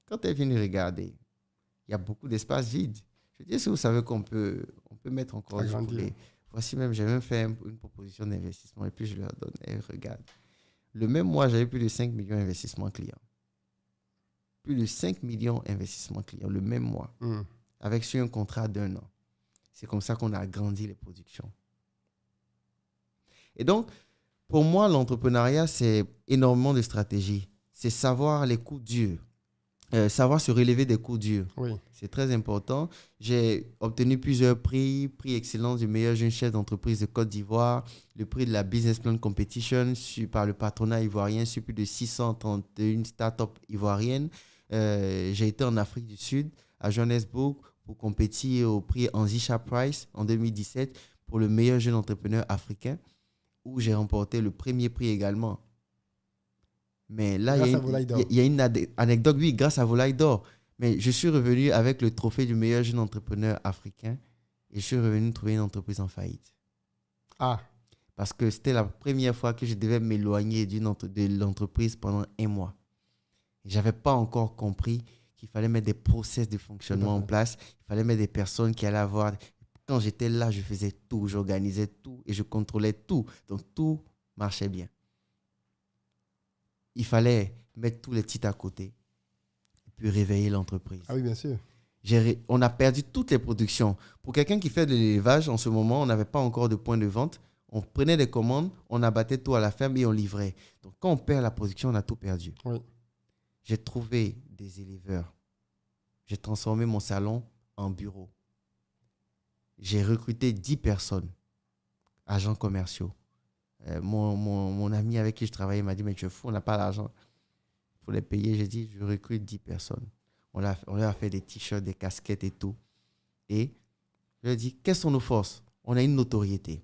Quand elles viennent regarder, il y a beaucoup d'espace vide. Je dis, est-ce que vous savez qu'on peut mettre encore du poulet? Voici même, j'ai même fait une proposition d'investissement et puis je leur donne. Elles regardent. Le même mois, j'avais plus de 5 millions d'investissements clients. Plus de 5 millions d'investissements clients le même mois. Avec sur un contrat d'1 an. C'est comme ça qu'on a agrandi les productions. Et donc, pour moi, l'entrepreneuriat, c'est énormément de stratégie. c'est savoir les coups durs. Savoir se relever des coups durs. Oui. C'est très important. J'ai obtenu plusieurs prix. Prix Excellence du meilleur jeune chef d'entreprise de Côte d'Ivoire. Le prix de la Business Plan Competition par le patronat ivoirien sur plus de 631 startups ivoiriennes. J'ai été en Afrique du Sud, à Johannesburg, pour compétir au prix Anzisha Prize en 2017 pour le meilleur jeune entrepreneur africain, où j'ai remporté le premier prix également. Mais là, il y a une anecdote, oui, grâce à Volaille d'Or. Mais je suis revenu avec le trophée du meilleur jeune entrepreneur africain et je suis revenu trouver une entreprise en faillite. Ah. Parce que c'était la première fois que je devais m'éloigner de l'entreprise pendant 1 mois. Et je n'avais pas encore compris qu'il fallait mettre des process de fonctionnement en place. Il fallait mettre des personnes qui allaient avoir... Quand j'étais là, je faisais tout, j'organisais tout et je contrôlais tout. Donc, tout marchait bien. Il fallait mettre tous les titres à côté et puis réveiller l'entreprise. Ah oui, bien sûr. On a perdu toutes les productions. Pour quelqu'un qui fait de l'élevage, en ce moment, on n'avait pas encore de point de vente. On prenait des commandes, on abattait tout à la ferme et on livrait. Donc, quand on perd la production, on a tout perdu. Oui. J'ai trouvé des éleveurs. J'ai transformé mon salon en bureau. J'ai recruté 10 personnes, agents commerciaux. Mon ami avec qui je travaillais m'a dit, mais tu es fou, on n'a pas l'argent pour les payer. J'ai dit, je recrute 10 personnes. On leur a fait des t-shirts, des casquettes et tout. Et je lui ai dit, quelles sont nos forces? On a une notoriété.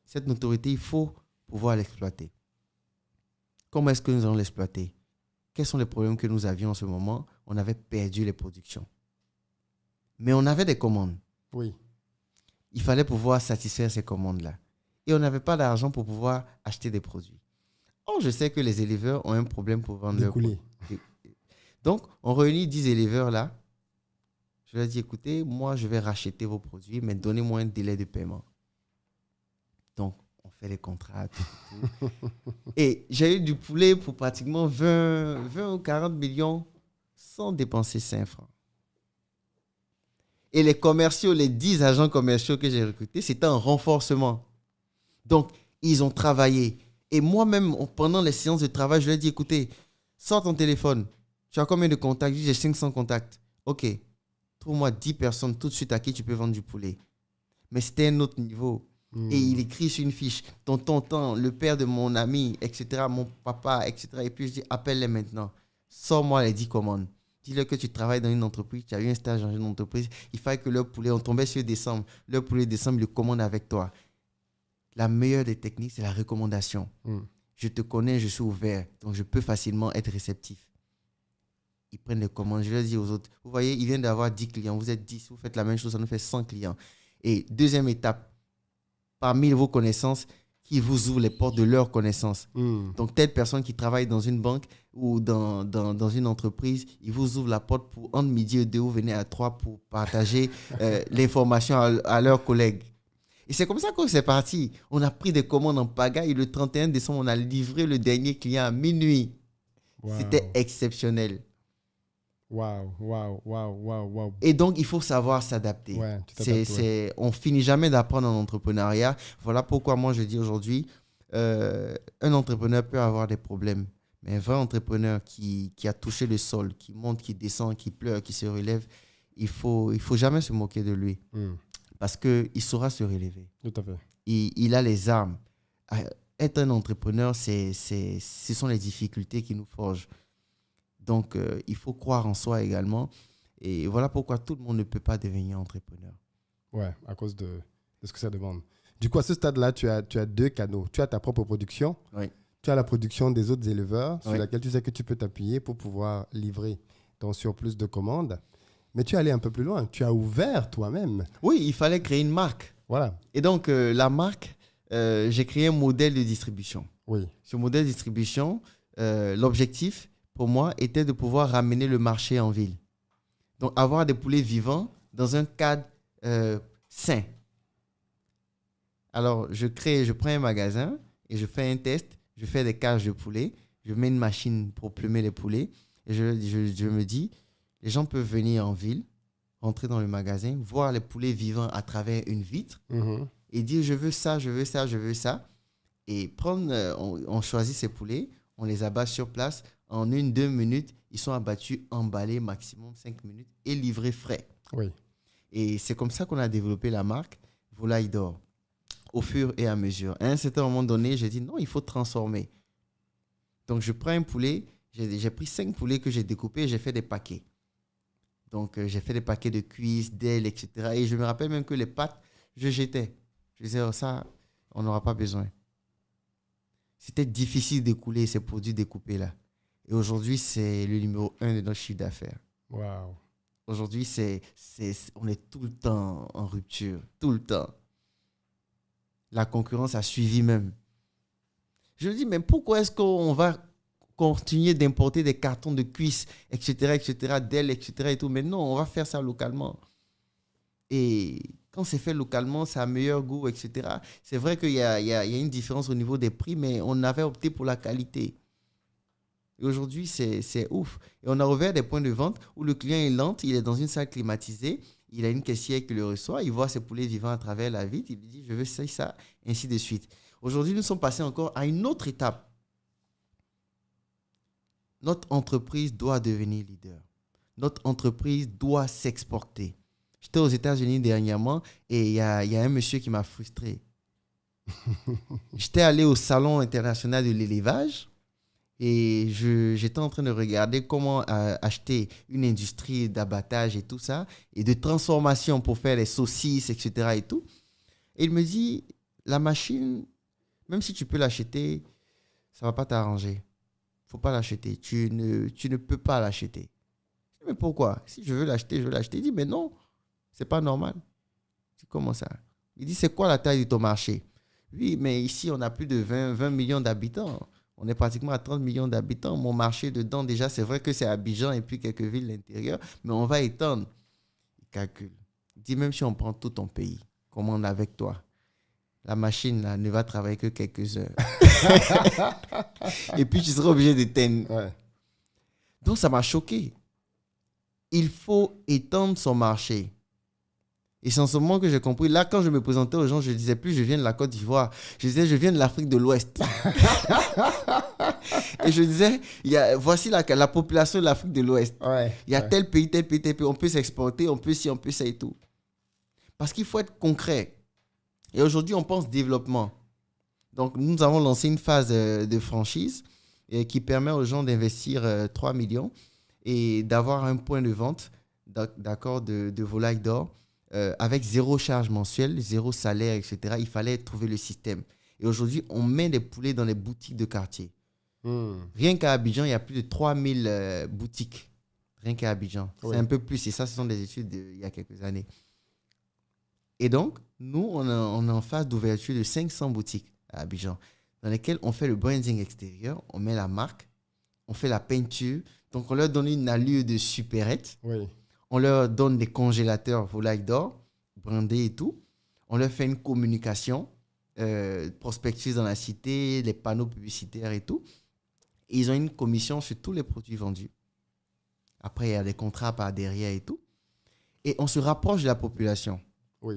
Cette notoriété, il faut pouvoir l'exploiter. Comment est-ce que nous allons l'exploiter? Quels sont les problèmes que nous avions en ce moment? On avait perdu les productions. Mais on avait des commandes. Oui. Il fallait pouvoir satisfaire ces commandes-là. Et on n'avait pas d'argent pour pouvoir acheter des produits. Or, je sais que les éleveurs ont un problème pour vendre leurs produits. Donc, on réunit 10 éleveurs là. Je leur dis, écoutez, moi, je vais racheter vos produits, mais donnez-moi un délai de paiement. Donc, on fait les contrats. Tout. Et j'ai eu du poulet pour pratiquement 20 ou 40 millions sans dépenser 5 francs. Et les commerciaux, les 10 agents commerciaux que j'ai recrutés, c'était un renforcement. Donc, ils ont travaillé. Et moi-même, pendant les séances de travail, je leur ai dit, écoutez, sors ton téléphone. Tu as combien de contacts? J'ai 500 contacts. OK. Trouve-moi 10 personnes tout de suite à qui tu peux vendre du poulet. Mais c'était un autre niveau. Et il écrit sur une fiche, ton tonton, le père de mon ami, etc., mon papa, etc. Et puis je dis, appelle-les maintenant. Sors-moi les 10 commandes. Dis-leur que tu travailles dans une entreprise, tu as eu un stage dans une entreprise. Il fallait que leur poulet, on tombait sur décembre. Leur poulet décembre, ils le commandent avec toi. La meilleure des techniques, c'est la recommandation. Je te connais, je suis ouvert, donc je peux facilement être réceptif. Ils prennent les commandes. Je leur dis aux autres, vous voyez, ils viennent d'avoir 10 clients. Vous êtes 10, vous faites la même chose, ça nous fait 100 clients. Et deuxième étape, parmi vos connaissances, qui vous ouvrent les portes de leurs connaissances. Donc, telle personne qui travaille dans une banque ou dans une entreprise, ils vous ouvrent la porte pour entre midi et 2, vous venez à 3 pour partager l'information à leurs collègues. Et c'est comme ça que c'est parti. On a pris des commandes en pagaille et le 31 décembre, on a livré le dernier client à minuit. Wow. C'était exceptionnel. Waouh. Et donc, il faut savoir s'adapter. Ouais, on finit jamais d'apprendre en entrepreneuriat. Voilà pourquoi moi, je dis aujourd'hui, un entrepreneur peut avoir des problèmes. Mais un vrai entrepreneur qui a touché le sol, qui monte, qui descend, qui pleure, qui se relève, il faut jamais se moquer de lui. Parce qu'il saura se relever. Tout à fait. Il a les armes. Être un entrepreneur, ce sont les difficultés qui nous forgent. Donc, il faut croire en soi également. Et voilà pourquoi tout le monde ne peut pas devenir entrepreneur. Ouais, à cause de ce que ça demande. Du coup, à ce stade-là, tu as 2 canaux. Tu as ta propre production. Oui. Tu as la production des autres éleveurs sur Oui. laquelle tu sais que tu peux t'appuyer pour pouvoir livrer ton surplus de commandes. Mais tu es allé un peu plus loin. Tu as ouvert toi-même. Oui, il fallait créer une marque. Voilà. Et donc, la marque, j'ai créé un modèle de distribution. Oui. Ce modèle de distribution, l'objectif, pour moi, était de pouvoir ramener le marché en ville. Donc, avoir des poulets vivants dans un cadre sain. Alors, je prends un magasin et je fais un test. Je fais des cages de poulets. Je mets une machine pour plumer les poulets. Et je me dis, les gens peuvent venir en ville, rentrer dans le magasin, voir les poulets vivants à travers une vitre et dire, je veux ça, je veux ça, je veux ça. Et on choisit ces poulets, on les abat sur place. en 1-2 minutes, ils sont abattus, emballés maximum 5 minutes et livrés frais. Oui. Et c'est comme ça qu'on a développé la marque Volaille d'Or, au fur et à mesure. À un certain moment donné, j'ai dit non, il faut transformer. Donc, je prends un poulet, j'ai pris 5 poulets que j'ai découpés et j'ai fait des paquets. Donc, j'ai fait des paquets de cuisses, d'ailes, etc. Et je me rappelle même que les pâtes, je jetais. Je disais, oh, ça, on n'aura pas besoin. C'était difficile d'écouler ces produits découpés-là. Et aujourd'hui, c'est le numéro 1 de notre chiffre d'affaires. Wow. Aujourd'hui, on est tout le temps en rupture, tout le temps. La concurrence a suivi même. Je me dis, mais pourquoi est-ce qu'on va continuer d'importer des cartons de cuisses, etc., d'ailes, etc. et tout. Mais non, on va faire ça localement. Et quand c'est fait localement, ça a meilleur goût, etc. C'est vrai qu'il y a une différence au niveau des prix, mais on avait opté pour la qualité. Et aujourd'hui, c'est ouf. Et on a ouvert des points de vente où le client est lent, il est dans une salle climatisée, il a une caissière qui le reçoit, il voit ses poulets vivants à travers la vitre, il lui dit, je veux ça, ainsi de suite. Aujourd'hui, nous sommes passés encore à une autre étape. Notre entreprise doit devenir leader. Notre entreprise doit s'exporter. J'étais aux États-Unis dernièrement et il y a un monsieur qui m'a frustré. J'étais allé au Salon international de l'élevage et j'étais en train de regarder comment acheter une industrie d'abattage et tout ça et de transformation pour faire les saucisses, etc. et tout. Et il me dit, la machine, même si tu peux l'acheter, ça ne va pas t'arranger. Faut pas l'acheter. Tu ne peux pas l'acheter. Je dis, mais pourquoi? Si je veux l'acheter, je veux l'acheter. Il dit, mais non, c'est pas normal. Je dis, comment ça? Il dit, c'est quoi la taille de ton marché? Oui, mais ici, on a plus de 20 millions d'habitants. On est pratiquement à 30 millions d'habitants. Mon marché dedans, déjà, c'est vrai que c'est Abidjan et puis quelques villes de l'intérieur, mais on va étendre. Il calcule. Il dit, même si on prend tout ton pays, commande avec toi, la machine là, ne va travailler que quelques heures. Et puis, tu seras obligé d'éteindre. Ouais. Donc, ça m'a choqué. Il faut étendre son marché. Et c'est en ce moment que j'ai compris. Là, quand je me présentais aux gens, je ne disais plus je viens de la Côte d'Ivoire. Je disais je viens de l'Afrique de l'Ouest. Et je disais, voici la population de l'Afrique de l'Ouest. Ouais. Il y a tel pays, tel pays, tel pays. On peut s'exporter, on peut ci, on peut ça et tout. Parce qu'il faut être concret. Et aujourd'hui, on pense développement. Donc, nous avons lancé une phase de franchise qui permet aux gens d'investir 3 millions et d'avoir un point de vente de volaille d'or avec 0 charge mensuelle, 0 salaire, etc. Il fallait trouver le système. Et aujourd'hui, on met des poulets dans les boutiques de quartier. Rien qu'à Abidjan, il y a plus de 3000 boutiques. Rien qu'à Abidjan. Oui. C'est un peu plus. Et ça, ce sont des études d'il y a quelques années. Et donc, nous, on est en phase d'ouverture de 500 boutiques à Abidjan, dans lesquelles on fait le branding extérieur, on met la marque, on fait la peinture. Donc, on leur donne une allure de supérette. Oui. On leur donne des congélateurs volaille d'or, brandés et tout. On leur fait une communication, prospectus dans la cité, les panneaux publicitaires et tout. Et ils ont une commission sur tous les produits vendus. Après, il y a des contrats par derrière et tout. Et on se rapproche de la population. Oui.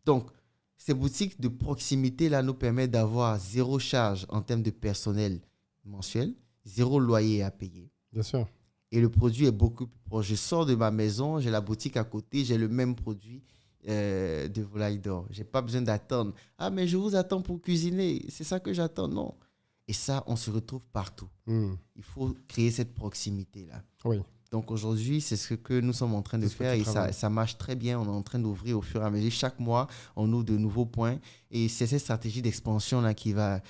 Donc, ces boutiques de proximité-là nous permettent d'avoir 0 charge en termes de personnel mensuel, 0 loyer à payer. Bien sûr. Et le produit est beaucoup plus proche. Je sors de ma maison, j'ai la boutique à côté, j'ai le même produit de volaille d'or. Je n'ai pas besoin d'attendre. Ah, mais je vous attends pour cuisiner. C'est ça que j'attends. Non. Et ça, on se retrouve partout. Il faut créer cette proximité-là. Oui. Donc aujourd'hui, c'est ce que nous sommes en train de faire et ça marche très bien. On est en train d'ouvrir au fur et à mesure. Chaque mois, on ouvre de nouveaux points et c'est cette stratégie d'expansion-là qu'il va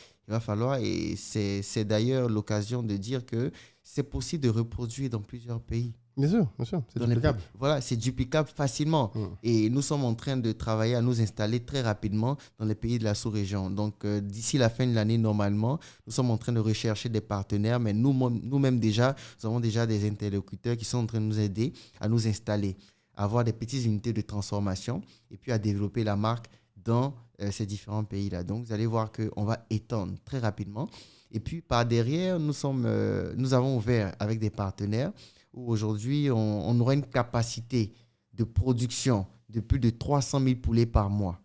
falloir. Et c'est d'ailleurs l'occasion de dire que c'est possible de reproduire dans plusieurs pays. Bien sûr, c'est duplicable. Voilà, c'est duplicable facilement. Et nous sommes en train de travailler à nous installer très rapidement dans les pays de la sous-région. Donc, d'ici la fin de l'année, normalement, nous sommes en train de rechercher des partenaires, mais nous-mêmes déjà, nous avons déjà des interlocuteurs qui sont en train de nous aider à nous installer, à avoir des petites unités de transformation et puis à développer la marque dans ces différents pays-là. Donc, vous allez voir qu'on va étendre très rapidement. Et puis, par derrière, nous avons ouvert avec des partenaires où aujourd'hui, on aura une capacité de production de plus de 300 000 poulets par mois.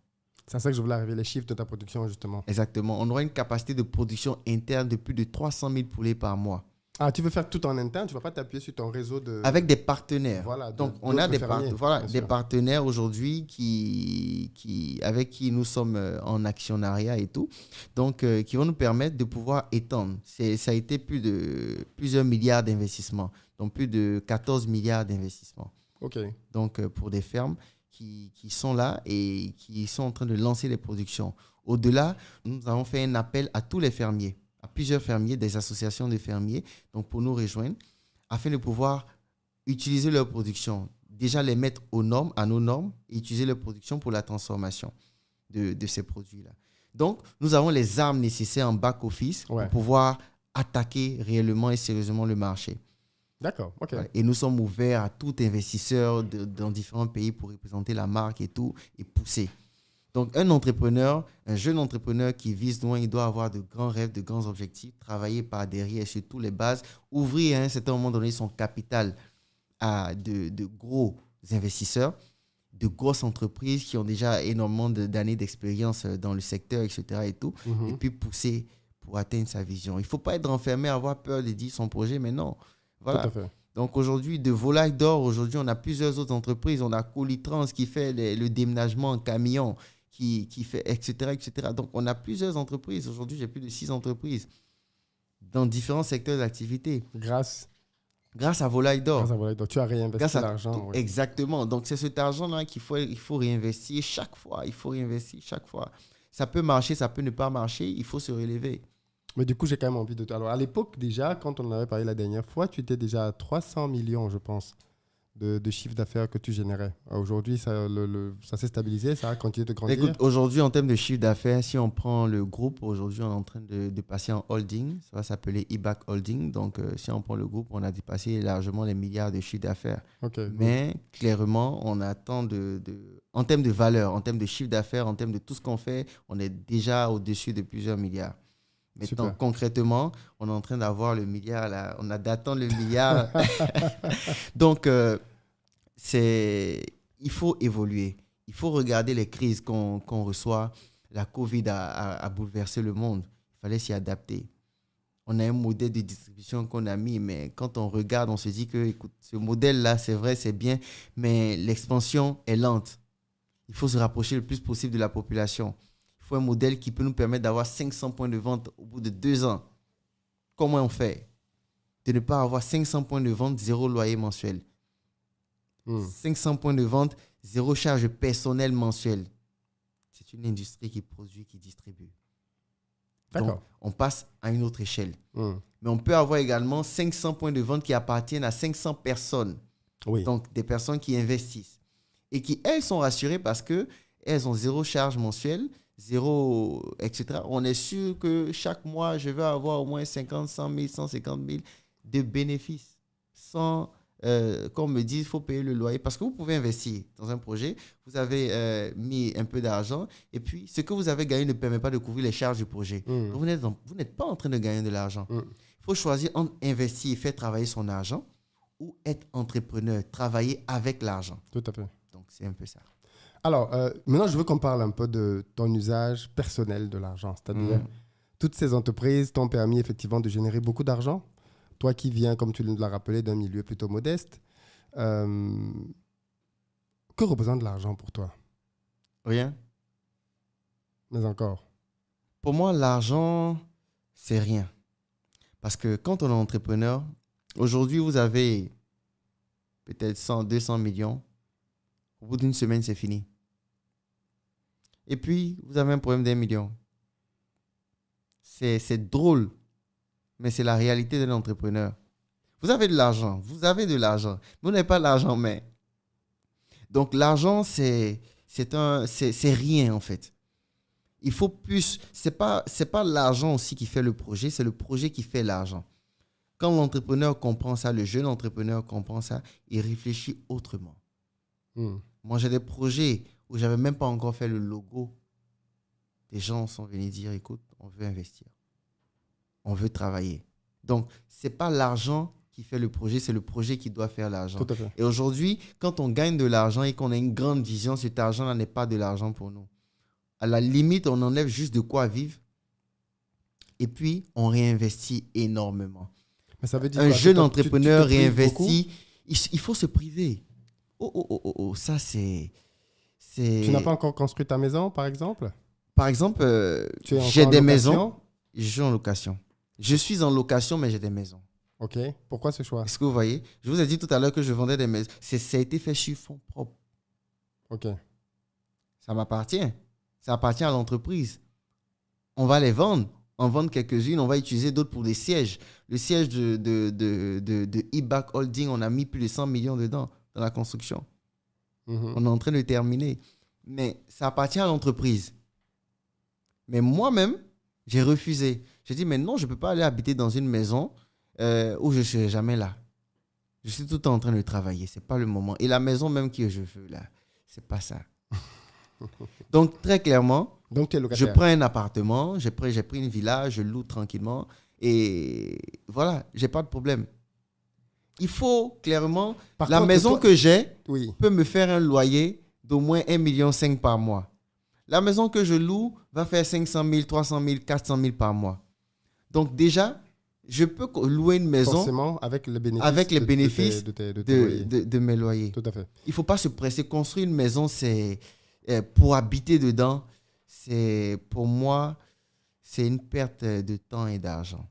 C'est à ça que je voulais arriver, les chiffres de ta production, justement. Exactement. On aura une capacité de production interne de plus de 300 000 poulets par mois. Ah, tu veux faire tout en interne, tu ne vas pas t'appuyer sur ton réseau de... Avec des partenaires. Voilà, Donc, on a fermiers, des partenaires aujourd'hui avec qui nous sommes en actionnariat et tout, donc qui vont nous permettre de pouvoir étendre. Ça a été plusieurs milliards d'investissements, donc plus de 14 milliards d'investissements. OK. Donc, pour des fermes qui sont là et qui sont en train de lancer les productions. Au-delà, nous avons fait un appel à tous les fermiers, à plusieurs fermiers, des associations de fermiers, donc pour nous rejoindre, afin de pouvoir utiliser leur production, déjà les mettre à nos normes, et utiliser leur production pour la transformation de ces produits-là. Donc, nous avons les armes nécessaires en back-office pour pouvoir attaquer réellement et sérieusement le marché. D'accord, OK. Ouais. Et nous sommes ouverts à tout investisseur dans différents pays pour représenter la marque et tout, et pousser. Donc, un jeune entrepreneur qui vise loin, il doit avoir de grands rêves, de grands objectifs, travailler par derrière sur toutes les bases, ouvrir à un certain moment donné son capital à de gros investisseurs, de grosses entreprises qui ont déjà énormément d'années d'expérience dans le secteur, etc. et tout, et puis pousser pour atteindre sa vision. Il ne faut pas être renfermé, avoir peur de dire son projet, mais non. Voilà. Tout à fait. Donc aujourd'hui, de Volaille d'Or, aujourd'hui, on a plusieurs autres entreprises. On a Colitrans qui fait le déménagement en camion, qui fait, etc., etc. Donc, on a plusieurs entreprises. Aujourd'hui, j'ai plus de 6 entreprises dans différents secteurs d'activité. Grâce à Volaille d'Or. Grâce à Volaille d'Or. Tu as réinvesti l'argent. Oui. Exactement. Donc, c'est cet argent-là qu'il faut réinvestir chaque fois. Il faut réinvestir chaque fois. Ça peut marcher, ça peut ne pas marcher. Il faut se relever. Mais du coup, j'ai quand même envie de... Alors, à l'époque, déjà, quand on en avait parlé la dernière fois, tu étais déjà à 300 millions, je pense, de chiffre d'affaires que tu générais. Aujourd'hui, ça s'est stabilisé, ça a continué de grandir. Écoute, aujourd'hui, en termes de chiffre d'affaires, si on prend le groupe, aujourd'hui, on est en train de passer en holding. Ça va s'appeler eBack Holding. Donc, si on prend le groupe, on a dépassé largement les milliards de chiffre d'affaires. Okay, mais clairement, on attend en termes de valeur, en termes de chiffre d'affaires, en termes de tout ce qu'on fait, on est déjà au-dessus de plusieurs milliards. Maintenant, concrètement, on est en train d'avoir le milliard, là. On a d'attendre le milliard. Donc, il faut évoluer. Il faut regarder les crises qu'on reçoit. La COVID a bouleversé le monde. Il fallait s'y adapter. On a un modèle de distribution qu'on a mis, mais quand on regarde, on se dit que, écoute, ce modèle-là, c'est vrai, c'est bien, mais l'expansion est lente. Il faut se rapprocher le plus possible de la population. Il faut un modèle qui peut nous permettre d'avoir 500 points de vente au bout de 2 ans. Comment on fait? De ne pas avoir 500 points de vente, 0 loyer mensuel. 500 points de vente, 0 charge personnelle mensuelle. C'est une industrie qui produit, qui distribue. Donc, on passe à une autre échelle. Mais on peut avoir également 500 points de vente qui appartiennent à 500 personnes. Oui. Donc, des personnes qui investissent. Et qui, elles, sont rassurées parce qu'elles ont 0 charge mensuelle, 0, etc. On est sûr que chaque mois, je vais avoir au moins 50, 100 000, 150 000 de bénéfices. Sans, qu'on me dise, il faut payer le loyer. Parce que vous pouvez investir dans un projet, vous avez mis un peu d'argent, et puis ce que vous avez gagné ne permet pas de couvrir les charges du projet. Donc vous n'êtes pas en train de gagner de l'argent. Il faut choisir entre investir et faire travailler son argent, ou être entrepreneur, travailler avec l'argent. Tout à fait. Donc c'est un peu ça. Alors, maintenant, je veux qu'on parle un peu de ton usage personnel de l'argent. C'est-à-dire, toutes ces entreprises t'ont permis effectivement de générer beaucoup d'argent. Toi qui viens, comme tu l'as rappelé, d'un milieu plutôt modeste. Que représente l'argent pour toi? Rien. Mais encore? Pour moi, l'argent, c'est rien. Parce que quand on est entrepreneur, aujourd'hui, vous avez peut-être 100, 200 millions. Au bout d'une semaine, c'est fini. Et puis, vous avez un problème d'1 million. C'est drôle, mais c'est la réalité d'un entrepreneur. Vous avez de l'argent, mais vous n'avez pas l'argent, mais... Donc, l'argent, c'est rien, en fait. Il faut plus... C'est pas l'argent aussi qui fait le projet, c'est le projet qui fait l'argent. Quand l'entrepreneur comprend ça, le jeune entrepreneur comprend ça, il réfléchit autrement. Moi, j'ai des projets où je n'avais même pas encore fait le logo. Des gens sont venus dire, écoute, on veut investir. On veut travailler. Donc, ce n'est pas l'argent qui fait le projet, c'est le projet qui doit faire l'argent. Tout à fait. Et aujourd'hui, quand on gagne de l'argent et qu'on a une grande vision, cet argent-là n'est pas de l'argent pour nous. À la limite, on enlève juste de quoi vivre et puis on réinvestit énormément. Mais ça veut dire un quoi? jeune Tu te entrepreneur prives beaucoup? réinvesti, il faut se priver. Ça c'est... Tu n'as pas encore construit ta maison, par exemple? Par exemple, Tu es j'ai encore en des location? maisons, je suis en location. Je suis en location, mais j'ai des maisons. OK. Pourquoi ce choix? Est-ce que vous voyez? Je vous ai dit tout à l'heure que je vendais des maisons. Ça a été fait sur fonds propres. OK. Ça m'appartient. Ça appartient à l'entreprise. On va les vendre. On vend quelques-unes, on va utiliser d'autres pour des sièges. Le siège de eBack Holding, on a mis plus de 100 millions dedans, dans la construction. Mhm. On est en train de terminer. Mais ça appartient à l'entreprise. Mais moi-même, j'ai refusé. J'ai dit, mais non, je ne peux pas aller habiter dans une maison où je ne serai jamais là. Je suis tout le temps en train de travailler. Ce n'est pas le moment. Et la maison même que je veux, là, ce n'est pas ça. Donc, très clairement, Donc, tu es je locataire. prends un appartement, j'ai pris une villa, je loue tranquillement. Et voilà, je n'ai pas de problème. Il faut clairement... Par la contre, maison toi- que j'ai Oui. peut me faire un loyer d'au moins 1,5 million par mois. La maison que je loue va faire 500 000, 300 000, 400 000 par mois. Donc déjà, je peux louer une maison Forcément, avec les bénéfices, avec les bénéfices de tes loyers. de mes loyers. Tout à fait. Il ne faut pas se presser. Construire une maison, c'est pour habiter dedans, pour moi, c'est une perte de temps et d'argent.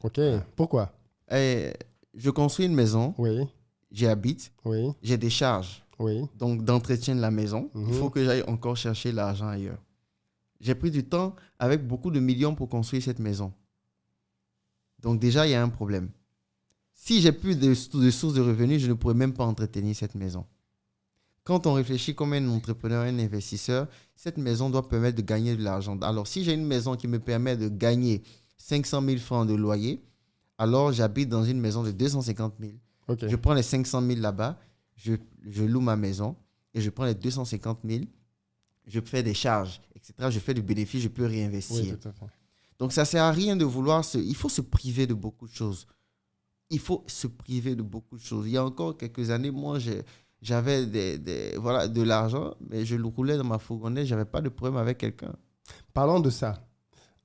OK. Pourquoi? Je construis une maison, Oui. j'y habite, Oui. j'ai des charges. Oui. Donc, d'entretien de la maison, il faut que j'aille encore chercher l'argent ailleurs. J'ai pris du temps avec beaucoup de millions pour construire cette maison. Donc, déjà, il y a un problème. Si j'ai plus de sources de revenus, je ne pourrais même pas entretenir cette maison. Quand on réfléchit comme un entrepreneur, un investisseur, cette maison doit permettre de gagner de l'argent. Alors, si j'ai une maison qui me permet de gagner 500 000 francs de loyer, alors j'habite dans une maison de 250 000. OK. Je prends les 500 000 là-bas, je loue ma maison et je prends les 250 000, je fais des charges, etc. Je fais du bénéfice, je peux réinvestir. Oui, tout à fait. Donc, ça ne sert à rien de vouloir il faut se priver de beaucoup de choses. Il faut se priver de beaucoup de choses. Il y a encore quelques années, moi, j'avais voilà, de l'argent, mais je le roulais dans ma fourgonnette, je n'avais pas de problème avec quelqu'un. Parlons de ça.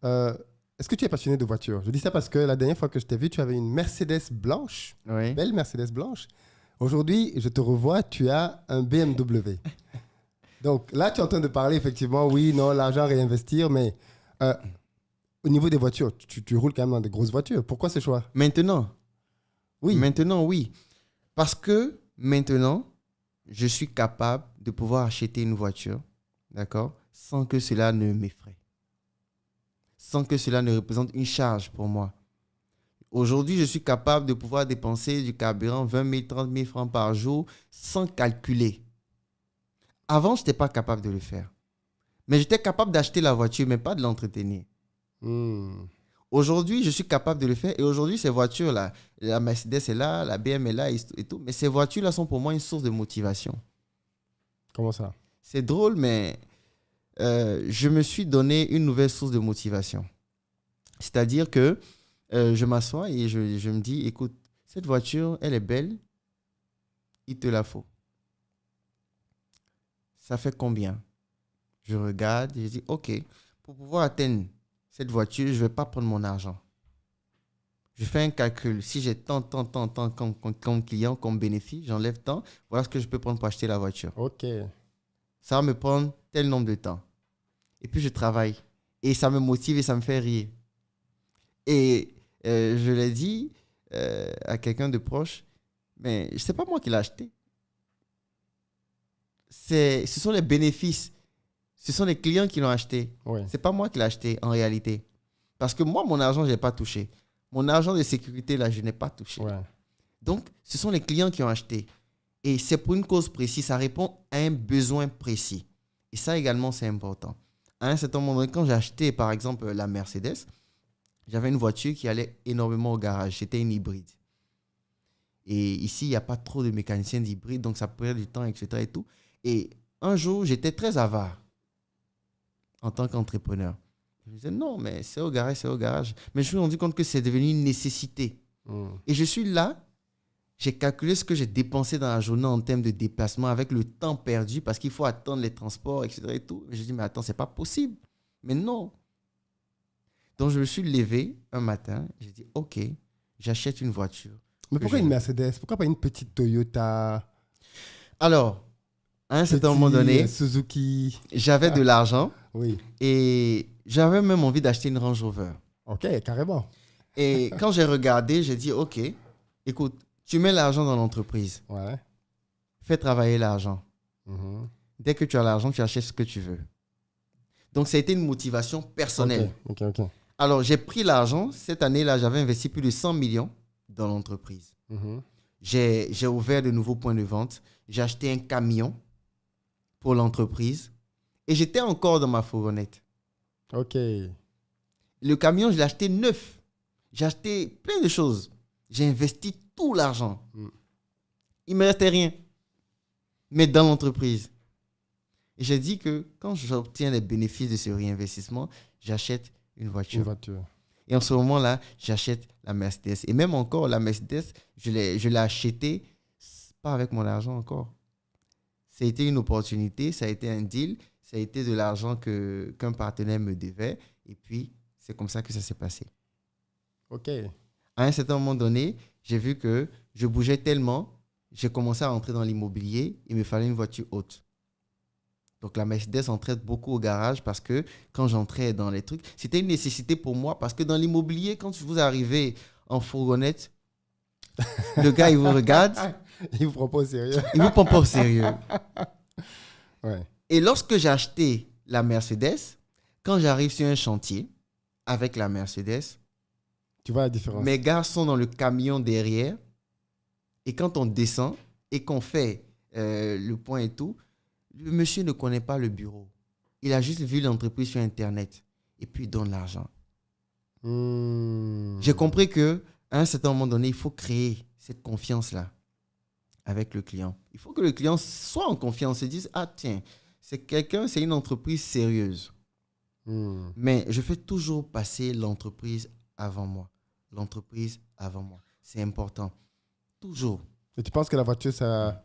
Est-ce que tu es passionné de voitures? Je dis ça parce que la dernière fois que je t'ai vu, tu avais une Mercedes blanche, Oui. belle Mercedes blanche. Aujourd'hui, je te revois, tu as un BMW. Donc là, tu es en train de parler effectivement, oui, non, l'argent à réinvestir, mais au niveau des voitures, tu roules quand même dans des grosses voitures. Pourquoi ce choix? Maintenant, Oui. Maintenant, oui. Parce que maintenant, je suis capable de pouvoir acheter une voiture, d'accord, sans que cela ne m'effraie. Sans que cela ne représente une charge pour moi. Aujourd'hui, je suis capable de pouvoir dépenser du carburant 20 000, 30 000 francs par jour sans calculer. Avant, je n'étais pas capable de le faire. Mais j'étais capable d'acheter la voiture, mais pas de l'entretenir. Aujourd'hui, je suis capable de le faire. Et aujourd'hui, ces voitures-là, la Mercedes est là, la BM est là et tout. Mais ces voitures-là sont pour moi une source de motivation. Comment ça? C'est drôle, mais je me suis donné une nouvelle source de motivation. C'est-à-dire que je m'assois et je me dis, écoute, cette voiture, elle est belle, il te la faut. Ça fait combien? Je regarde et je dis, OK, pour pouvoir atteindre cette voiture, je ne vais pas prendre mon argent. Je fais un calcul. Si j'ai tant comme client, comme bénéfice, j'enlève tant, voilà ce que je peux prendre pour acheter la voiture. OK. Ça va me prendre tel nombre de temps. Et puis, je travaille. Et ça me motive et ça me fait rire. Et je l'ai dit à quelqu'un de proche, mais ce n'est pas moi qui l'ai acheté. Ce sont les bénéfices. Ce sont les clients qui l'ont acheté. Ouais. Ce n'est pas moi qui l'ai acheté en réalité. Parce que moi, mon argent, je n'ai pas touché. Mon argent de sécurité, là, je n'ai pas touché. Ouais. Donc, ce sont les clients qui ont acheté. Et c'est pour une cause précise. Ça répond à un besoin précis. Et ça également, c'est important. À un certain moment donné, quand j'ai acheté, par exemple, la Mercedes, j'avais une voiture qui allait énormément au garage. C'était une hybride. Et ici, il n'y a pas trop de mécaniciens d'hybride, donc ça prenait du temps, etc. Et tout. Et un jour, j'étais très avare en tant qu'entrepreneur. Je me disais, non, mais c'est au garage, c'est au garage. Mais je me suis rendu compte que c'est devenu une nécessité. Et je suis là, j'ai calculé ce que j'ai dépensé dans la journée en termes de déplacement avec le temps perdu parce qu'il faut attendre les transports, etc. Et tout. Et je dis, mais attends, c'est pas possible. Mais non. Donc, je me suis levé un matin, j'ai dit, OK, j'achète une voiture. Mais pourquoi une Mercedes? Pourquoi pas une petite Toyota? Alors, à un certain moment donné, Suzuki. J'avais de l'argent. Oui. Et j'avais même envie d'acheter une Range Rover. Ok, carrément. Et quand j'ai regardé, j'ai dit, OK, écoute, tu mets l'argent dans l'entreprise. Ouais. Fais travailler l'argent. Mhm. Dès que tu as l'argent, tu achètes ce que tu veux. Donc, ça a été une motivation personnelle. Ok. Alors, j'ai pris l'argent. Cette année-là, j'avais investi plus de 100 millions dans l'entreprise. Mhm. J'ai ouvert de nouveaux points de vente. J'ai acheté un camion pour l'entreprise. Et j'étais encore dans ma fourgonnette. Ok. Le camion, je l'ai acheté neuf. J'ai acheté plein de choses. J'ai investi tout l'argent. Il ne me restait rien. Mais dans l'entreprise. Et j'ai dit que quand j'obtiens les bénéfices de ce réinvestissement, j'achète une voiture. Et en ce moment-là, j'achète la Mercedes. Et même encore, la Mercedes, je l'ai achetée pas avec mon argent encore. Ça a été une opportunité, ça a été un deal, ça a été de l'argent qu'un partenaire me devait. Et puis, c'est comme ça que ça s'est passé. Ok. À un certain moment donné, j'ai vu que je bougeais tellement, j'ai commencé à rentrer dans l'immobilier. Il me fallait une voiture haute. Donc, la Mercedes entrait beaucoup au garage parce que quand j'entrais dans les trucs, c'était une nécessité pour moi parce que dans l'immobilier, quand vous arrivez en fourgonnette, le gars, il vous regarde. Il vous prend pas au sérieux. Il vous prend pas au sérieux. Ouais. Et lorsque j'ai acheté la Mercedes, quand j'arrive sur un chantier avec la Mercedes, tu vois la différence. Mes gars sont dans le camion derrière. Et quand on descend et qu'on fait le point et tout, le monsieur ne connaît pas le bureau. Il a juste vu l'entreprise sur Internet. Et puis, il donne l'argent. J'ai compris qu'à un certain moment donné, il faut créer cette confiance-là avec le client. Il faut que le client soit en confiance et dise, ah tiens, c'est une entreprise sérieuse. Mais je fais toujours passer l'entreprise avant moi. L'entreprise avant moi. C'est important. Toujours. Et tu penses que la voiture, ça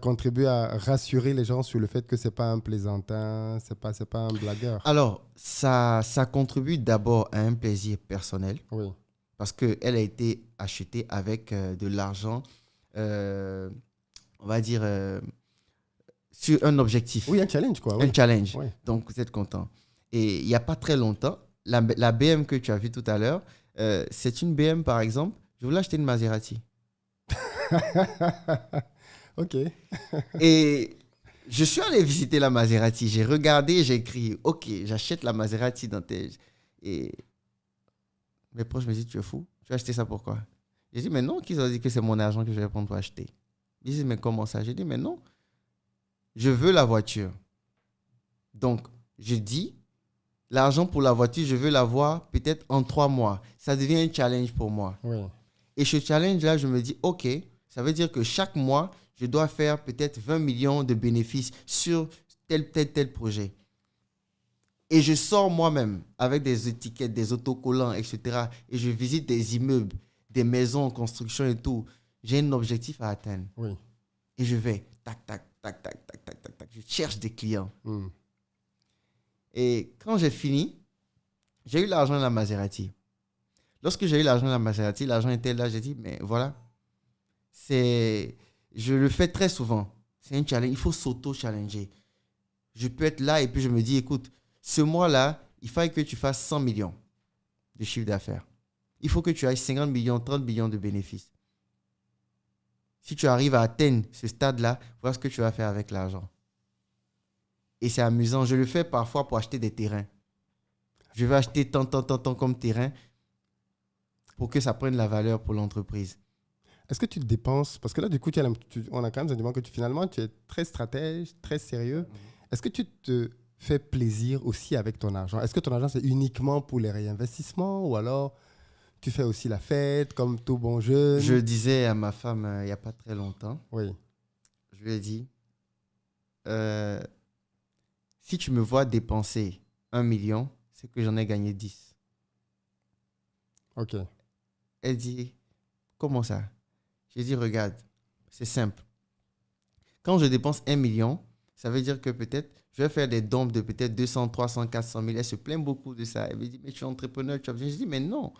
contribue à rassurer les gens sur le fait que ce n'est pas un plaisantin, ce n'est pas un blagueur? Alors, ça contribue d'abord à un plaisir personnel. Oui. Parce qu'elle a été achetée avec de l'argent, on va dire, sur un objectif. Oui, un challenge, quoi. Un challenge. Oui. Donc, vous êtes content. Et il n'y a pas très longtemps, la BM que tu as vue tout à l'heure, c'est une BM, par exemple. Je voulais acheter une Maserati. OK. Et je suis allé visiter la Maserati. J'ai regardé, j'ai écrit, OK, j'achète la Maserati dans tes... Et mes proches me disent, tu es fou? Tu as acheté ça pourquoi? J'ai dit, mais non, qu'ils ont dit que c'est mon argent que je vais prendre pour acheter. Ils disent, mais comment ça? J'ai dit, mais non, je veux la voiture. Donc, je dis, l'argent pour la voiture, je veux l'avoir peut-être en 3 mois. Ça devient un challenge pour moi. Oui. Et ce challenge-là, je me dis, OK, ça veut dire que chaque mois, je dois faire peut-être 20 millions de bénéfices sur tel projet. Et je sors moi-même avec des étiquettes, des autocollants, etc. Et je visite des immeubles, des maisons en construction et tout. J'ai un objectif à atteindre. Oui. Et je vais, tac, tac, tac, tac, tac, tac, tac, tac. Je cherche des clients. Et quand j'ai fini, j'ai eu l'argent de la Maserati. Lorsque j'ai eu l'argent de la Maserati, l'argent était là. J'ai dit, mais voilà, je le fais très souvent. C'est un challenge. Il faut s'auto-challenger. Je peux être là et puis je me dis, écoute, ce mois-là, il fallait que tu fasses 100 millions de chiffre d'affaires. Il faut que tu ailles 50 millions, 30 millions de bénéfices. Si tu arrives à atteindre ce stade-là, voilà ce que tu vas faire avec l'argent. Et c'est amusant. Je le fais parfois pour acheter des terrains. Je vais acheter tant comme terrain pour que ça prenne la valeur pour l'entreprise. Est-ce que tu dépenses? Parce que là, du coup, on a quand même le sentiment que finalement, tu es très stratège, très sérieux. Est-ce que tu te fais plaisir aussi avec ton argent? Est-ce que ton argent, c'est uniquement pour les réinvestissements ou alors tu fais aussi la fête comme tout bon jeune? Je disais à ma femme il n'y a pas très longtemps, oui. Je lui ai dit, si tu me vois dépenser 1 million, c'est que j'en ai gagné 10. OK. Elle dit, comment ça? J'ai dit, regarde, c'est simple. Quand je dépense 1 million, ça veut dire que peut-être, je vais faire des dons de peut-être 200, 300, 400 000. Elle se plaint beaucoup de ça. Elle me dit, mais tu es entrepreneur. J'ai dit, mais non.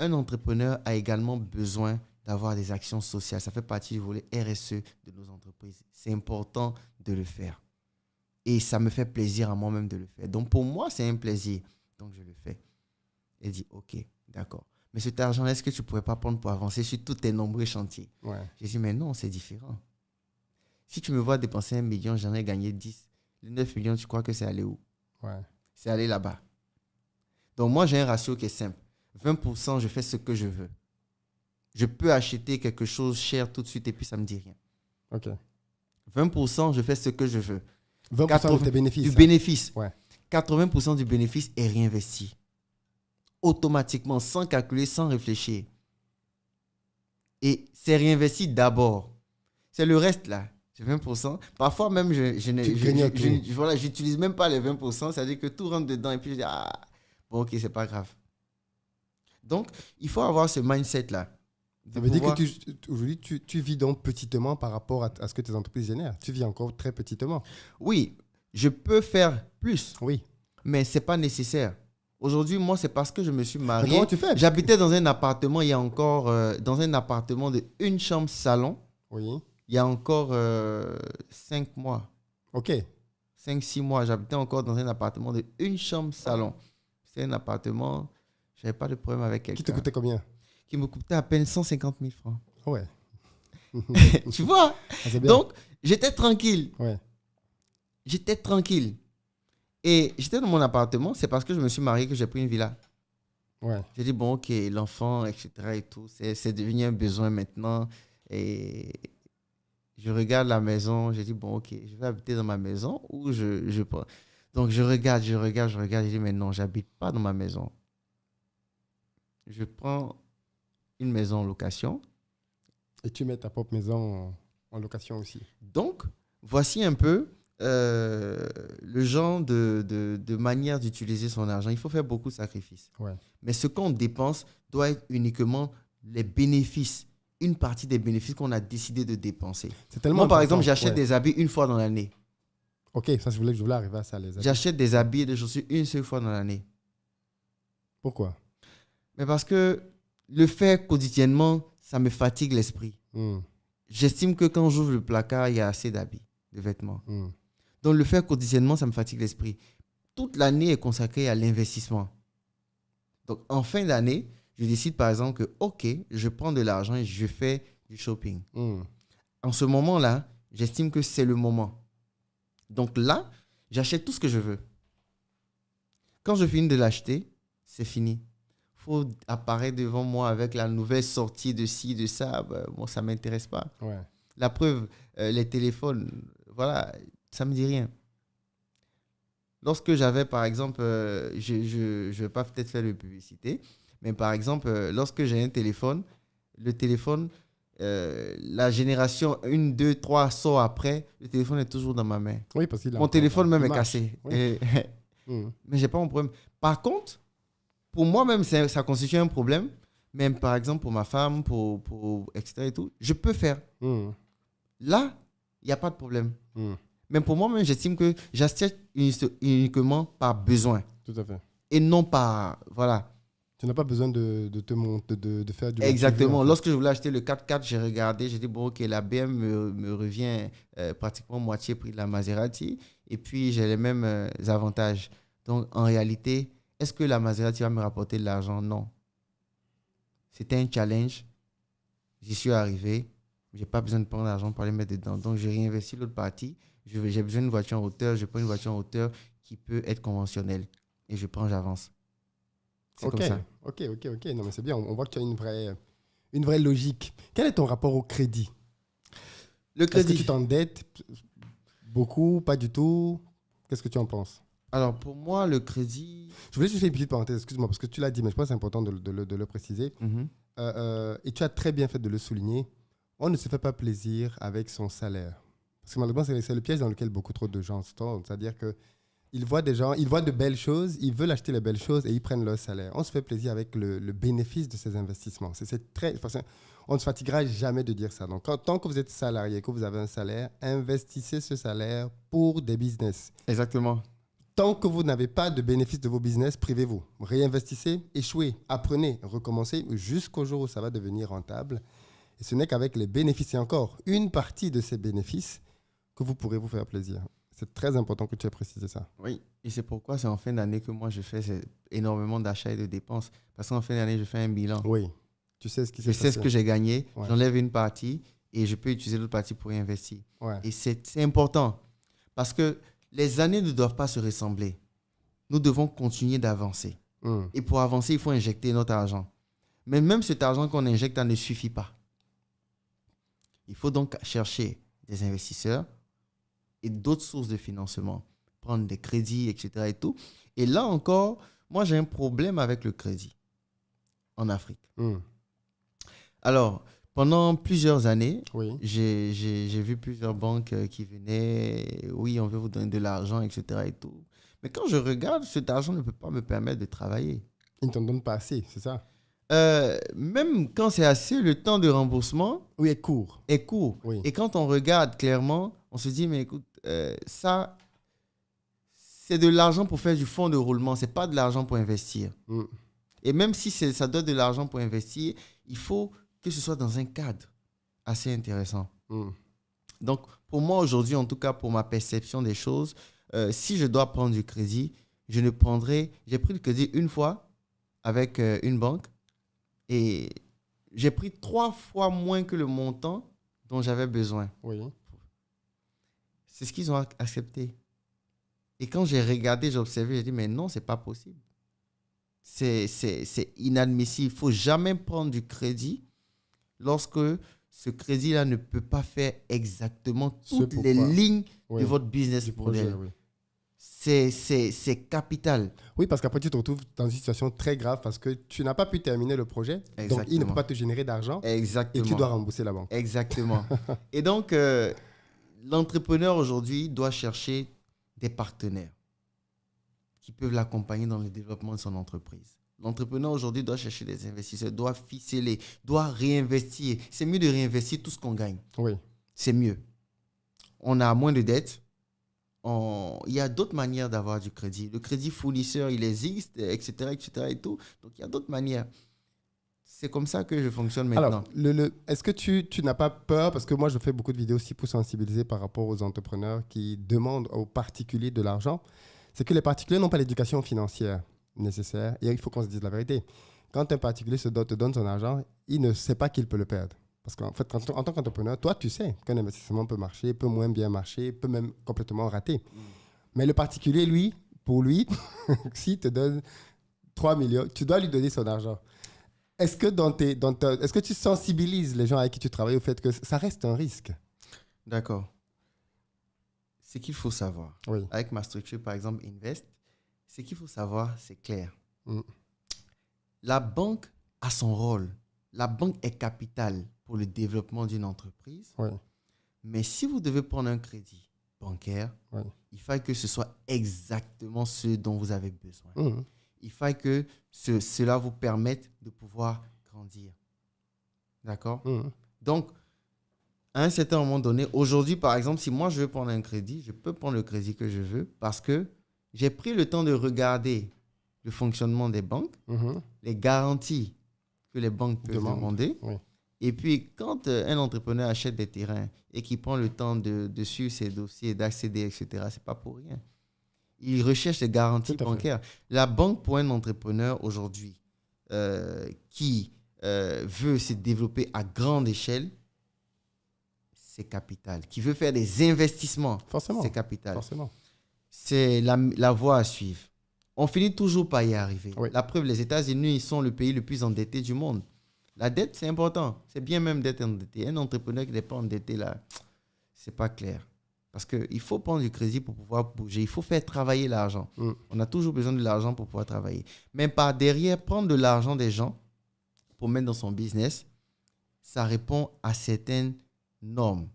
un entrepreneur a également besoin d'avoir des actions sociales. Ça fait partie du volet RSE de nos entreprises. C'est important de le faire. Et ça me fait plaisir à moi-même de le faire. Donc, pour moi, c'est un plaisir. Donc, je le fais. Elle dit, OK, d'accord. Mais cet argent, est-ce que tu ne pourrais pas prendre pour avancer sur tous tes nombreux chantiers? Ouais. J'ai dit, mais non, c'est différent. Si tu me vois dépenser 1 million, j'en ai gagné 10. Les 9 millions, tu crois que c'est allé où? Ouais. C'est allé là-bas. Donc, moi, j'ai un ratio qui est simple. 20%, je fais ce que je veux. Je peux acheter quelque chose cher tout de suite et puis ça ne me dit rien. OK. 20%, je fais ce que je veux. 20% de tes bénéfices. Du bénéfice. Ouais. 80% du bénéfice est réinvesti. Automatiquement, sans calculer, sans réfléchir. Et c'est réinvesti d'abord. C'est le reste là. C'est 20%. Parfois même, j'utilise même pas les 20%. C'est-à-dire que tout rentre dedans et puis je dis, ah, bon, ok, c'est pas grave. Donc, il faut avoir ce mindset-là. Ça veut dire que aujourd'hui, tu vis donc petitement par rapport à ce que tes entreprises génèrent. Tu vis encore très petitement. Oui, je peux faire plus. Oui. Mais ce n'est pas nécessaire. Aujourd'hui, moi, c'est parce que je me suis marié. Mais comment tu fais? J'habitais dans un appartement, il y a encore, dans un appartement de une chambre salon. Oui. Il y a encore 5 mois. OK. 5-6 mois, j'habitais encore dans un appartement de une chambre salon. C'est un appartement, je n'avais pas de problème avec quelqu'un. Qui te coûtait combien? Qui me coûtait à peine 150 000 francs. Ouais. Tu vois? Ah, c'est bien. Donc, j'étais tranquille. Ouais. J'étais tranquille. Et j'étais dans mon appartement, c'est parce que je me suis marié que j'ai pris une villa. Ouais. J'ai dit, bon, ok, l'enfant, etc. et tout, c'est devenu un besoin maintenant. Et je regarde la maison, j'ai dit, bon, ok, je vais habiter dans ma maison ou je prends. Donc, je regarde, j'ai dit, mais non, j'habite pas dans ma maison. Je prends une maison en location. Et tu mets ta propre maison en location aussi. Donc, voici un peu le genre de manière d'utiliser son argent. Il faut faire beaucoup de sacrifices. Ouais. Mais ce qu'on dépense doit être uniquement les bénéfices, une partie des bénéfices qu'on a décidé de dépenser. C'est tellement Moi, par important. exemple, j'achète des habits une fois dans l'année. OK, ça, je voulais arriver à ça, les habits. J'achète des habits et des chaussures une seule fois dans l'année. Pourquoi? Mais parce que le faire quotidiennement, ça me fatigue l'esprit. J'estime que quand j'ouvre le placard, il y a assez d'habits, de vêtements. Donc, le faire quotidiennement, ça me fatigue l'esprit. Toute l'année est consacrée à l'investissement. Donc, en fin d'année, je décide par exemple que, OK, je prends de l'argent et je fais du shopping. En ce moment-là, j'estime que c'est le moment. Donc là, j'achète tout ce que je veux. Quand je finis de l'acheter, c'est fini. Il faut apparaître devant moi avec la nouvelle sortie de ci, de ça. Bon, ça ne m'intéresse pas. Ouais. La preuve, les téléphones, voilà, ça ne me dit rien. Lorsque j'avais, par exemple, je ne vais pas peut-être faire de publicité, mais par exemple, lorsque j'ai un téléphone, le téléphone, la génération 1, 2, 3 sort après, le téléphone est toujours dans ma main. Oui, parce qu'il a Mon téléphone même est cassé. Oui. Mais je n'ai pas mon problème. Par contre, pour moi-même, ça constitue un problème. Même par exemple, pour ma femme, pour etc. et tout, je peux faire. Là, il n'y a pas de problème. Mais pour moi-même, j'estime que j'achète uniquement par besoin. Tout à fait. Et non par... Voilà. Tu n'as pas besoin de faire du... Exactement. En fait. Lorsque je voulais acheter le 4x4, j'ai regardé, j'ai dit, bon, ok, la BM me revient pratiquement moitié prix de la Maserati. Et puis, j'ai les mêmes avantages. Donc, en réalité, est-ce que la Maserati va me rapporter de l'argent? Non. C'était un challenge. J'y suis arrivé. Je n'ai pas besoin de prendre l'argent pour aller mettre dedans. Donc, j'ai réinvesti l'autre partie. J'ai besoin d'une voiture en hauteur. Je prends une voiture en hauteur qui peut être conventionnelle. Et je prends, j'avance. C'est comme ça. Ok. Non, mais c'est bien. On voit que tu as une vraie logique. Quel est ton rapport au crédit? Le crédit. Est-ce que tu t'endettes beaucoup? Pas du tout? Qu'est-ce que tu en penses? Alors, pour moi, le crédit... Je voulais juste faire une petite parenthèse, excuse-moi, parce que tu l'as dit, mais je pense que c'est important de le préciser. Et tu as très bien fait de le souligner. On ne se fait pas plaisir avec son salaire. Parce que malheureusement, c'est le piège dans lequel beaucoup trop de gens se tombent. C'est-à-dire qu'ils voient des gens, ils voient de belles choses, ils veulent acheter les belles choses et ils prennent leur salaire. On se fait plaisir avec le bénéfice de ces investissements. On ne se fatiguera jamais de dire ça. Donc, tant que vous êtes salarié, que vous avez un salaire, investissez ce salaire pour des business. Exactement. Tant que vous n'avez pas de bénéfice de vos business, privez-vous. Réinvestissez, échouez, apprenez, recommencez jusqu'au jour où ça va devenir rentable. Et ce n'est qu'avec les bénéfices, et encore une partie de ces bénéfices, que vous pourrez vous faire plaisir. C'est très important que tu aies précisé ça. Oui, et c'est pourquoi c'est en fin d'année que moi je fais énormément d'achats et de dépenses. Parce qu'en fin d'année, je fais un bilan. Oui, tu sais ce qui s'est Je passé. sais ce que j'ai gagné, Ouais. j'enlève une partie et je peux utiliser l'autre partie pour réinvestir. Ouais. Et c'est important parce que les années ne doivent pas se ressembler. Nous devons continuer d'avancer. Mm. Et pour avancer, il faut injecter notre argent. Mais même cet argent qu'on injecte ne suffit pas. Il faut donc chercher des investisseurs et d'autres sources de financement. Prendre des crédits, etc. Et tout. Et là encore, moi j'ai un problème avec le crédit en Afrique. Mm. Alors, pendant plusieurs années, Oui. j'ai vu plusieurs banques qui venaient, oui, on veut vous donner de l'argent, etc. et tout. Mais quand je regarde, cet argent ne peut pas me permettre de travailler. Ils ne t'en donnent pas assez, c'est ça? Même quand c'est assez, le temps de remboursement Oui, est court. est court. Oui. Et quand on regarde clairement, on se dit, mais écoute, ça, c'est de l'argent pour faire du fonds de roulement, ce n'est pas de l'argent pour investir. Mm. Et même si ça donne de l'argent pour investir, il faut que ce soit dans un cadre assez intéressant. Mm. Donc, pour moi, aujourd'hui, en tout cas, pour ma perception des choses, si je dois prendre du crédit, j'ai pris le crédit une fois avec une banque et j'ai pris 3 fois moins que le montant dont j'avais besoin. Oui. C'est ce qu'ils ont accepté. Et quand j'ai regardé, j'ai observé, j'ai dit, mais non, c'est pas possible. C'est inadmissible. Il ne faut jamais prendre du crédit lorsque ce crédit-là ne peut pas faire exactement toutes les lignes Oui. de votre business Du projet, model. oui. C'est capital. Oui, parce qu'après, tu te retrouves dans une situation très grave parce que tu n'as pas pu terminer le projet. Donc, il ne Exactement. peut pas te générer d'argent et Exactement. tu dois rembourser la banque. Exactement. Et donc, l'entrepreneur aujourd'hui doit chercher des partenaires qui peuvent l'accompagner dans le développement de son entreprise. L'entrepreneur aujourd'hui doit chercher des investisseurs, doit ficeler, doit réinvestir. C'est mieux de réinvestir tout ce qu'on gagne. Oui. C'est mieux. On a moins de dettes. Il y a d'autres manières d'avoir du crédit. Le crédit fournisseur, il existe, etc., etc. et tout. Donc, il y a d'autres manières. C'est comme ça que je fonctionne maintenant. Alors, est-ce que tu n'as pas peur, parce que moi, je fais beaucoup de vidéos aussi pour sensibiliser par rapport aux entrepreneurs qui demandent aux particuliers de l'argent, c'est que les particuliers n'ont pas l'éducation financière nécessaire. Et il faut qu'on se dise la vérité. Quand un particulier te donne son argent, il ne sait pas qu'il peut le perdre. Parce qu'en fait, en tant qu'entrepreneur, toi, tu sais qu'un investissement peut marcher, peut moins bien marcher, peut même complètement rater. Mais le particulier, lui, pour lui, s'il te donne 3 millions, tu dois lui donner son argent. Est-ce que, est-ce que tu sensibilises les gens avec qui tu travailles au fait que ça reste un risque? D'accord. Ce qu'il faut savoir, Oui. avec ma structure, par exemple, Invest, ce qu'il faut savoir, c'est clair. Mm. La banque a son rôle. La banque est capitale pour le développement d'une entreprise. Oui. Mais si vous devez prendre un crédit bancaire, Oui. il faut que ce soit exactement ce dont vous avez besoin. Mm. Il faut que cela vous permette de pouvoir grandir. D'accord? Mm. Donc, à un certain moment donné, aujourd'hui, par exemple, si moi je veux prendre un crédit, je peux prendre le crédit que je veux parce que j'ai pris le temps de regarder le fonctionnement des banques, Mhm. les garanties que les banques peuvent demander. Oui. Et puis, quand un entrepreneur achète des terrains et qu'il prend le temps de suivre ses dossiers, d'accéder, etc., ce n'est pas pour rien. Il recherche des garanties bancaires. La banque, pour un entrepreneur aujourd'hui qui veut se développer à grande échelle, c'est capital. Qui veut faire des investissements, c'est capital. Forcément. C'est la voie à suivre. On finit toujours par y arriver. Oui. La preuve, les États-Unis, ils sont le pays le plus endetté du monde. La dette, c'est important. C'est bien même d'être endetté. Un entrepreneur qui n'est pas endetté, là, c'est pas clair. Parce qu'il faut prendre du crédit pour pouvoir bouger. Il faut faire travailler l'argent. On a toujours besoin de l'argent pour pouvoir travailler. Mais par derrière, prendre de l'argent des gens pour mettre dans son business, ça répond à certaines normes.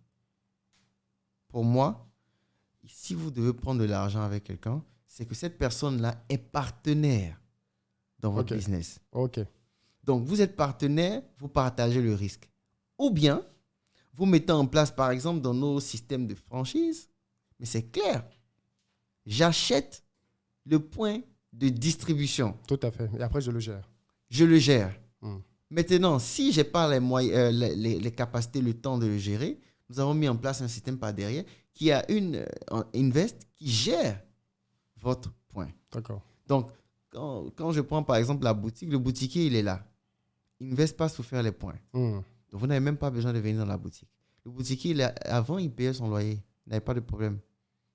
Pour moi, si vous devez prendre de l'argent avec quelqu'un, c'est que cette personne-là est partenaire dans votre business. OK. Donc, vous êtes partenaire, vous partagez le risque. Ou bien, vous mettez en place, par exemple, dans nos systèmes de franchise, mais c'est clair, j'achète le point de distribution. Tout à fait. Et après, je le gère. Je le gère. Mm. Maintenant, si je n'ai pas les, moyens, les capacités, le temps de le gérer, nous avons mis en place un système par derrière qui a une Invest qui gère votre point. D'accord. Donc, quand je prends par exemple la boutique, le boutiquier, il est là. Invest passe pour faire les points. Mm. Donc, vous n'avez même pas besoin de venir dans la boutique. Le boutiquier, avant, il payait son loyer. Il n'avait pas de problème.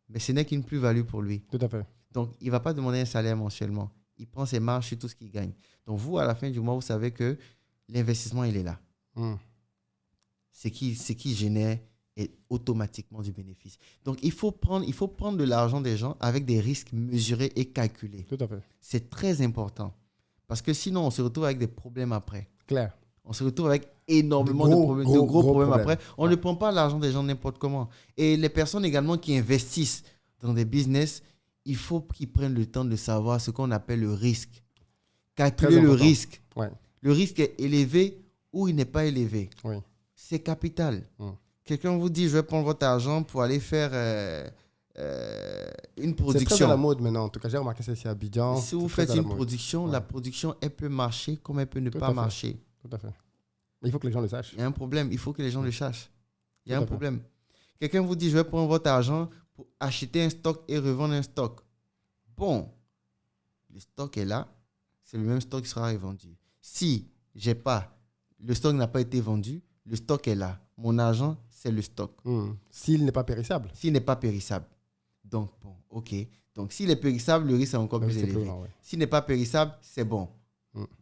Mais ce n'est qu'une plus-value pour lui. Tout à fait. Donc, il ne va pas demander un salaire mensuellement. Il prend ses marges sur tout ce qu'il gagne. Donc, vous, à la fin du mois, vous savez que l'investissement, il est là. Mm. Ce qui génère automatiquement du bénéfice. Donc, il faut prendre de l'argent des gens avec des risques mesurés et calculés. Tout à fait. C'est très important. Parce que sinon, on se retrouve avec des problèmes après. Clair. On se retrouve avec énormément de gros problèmes après. On ne prend pas l'argent des gens n'importe comment. Et les personnes également qui investissent dans des business, il faut qu'ils prennent le temps de savoir ce qu'on appelle le risque. Calculer le risque. Ouais. Le risque est élevé ou il n'est pas élevé. Oui. C'est capital. Mm. Quelqu'un vous dit, je vais prendre votre argent pour aller faire une production. C'est très à la mode maintenant. En tout cas, j'ai remarqué ça ici à Abidjan. Si vous faites une production, la production, elle peut marcher comme elle peut ne pas marcher. Tout à fait. Il faut que les gens le sachent. Il y a un problème. Il faut que les gens le sachent. Il y a Tout un à fait. problème. Quelqu'un vous dit, je vais prendre votre argent pour acheter un stock et revendre un stock. Bon, le stock est là. C'est le même stock qui sera revendu. Si j'ai pas, le stock n'a pas été vendu, le stock est là. Mon argent, c'est le stock. S'il n'est pas périssable. S'il n'est pas périssable. Donc, bon, OK. Donc, s'il est périssable, le risque est encore plus élevé. S'il n'est pas périssable, c'est bon.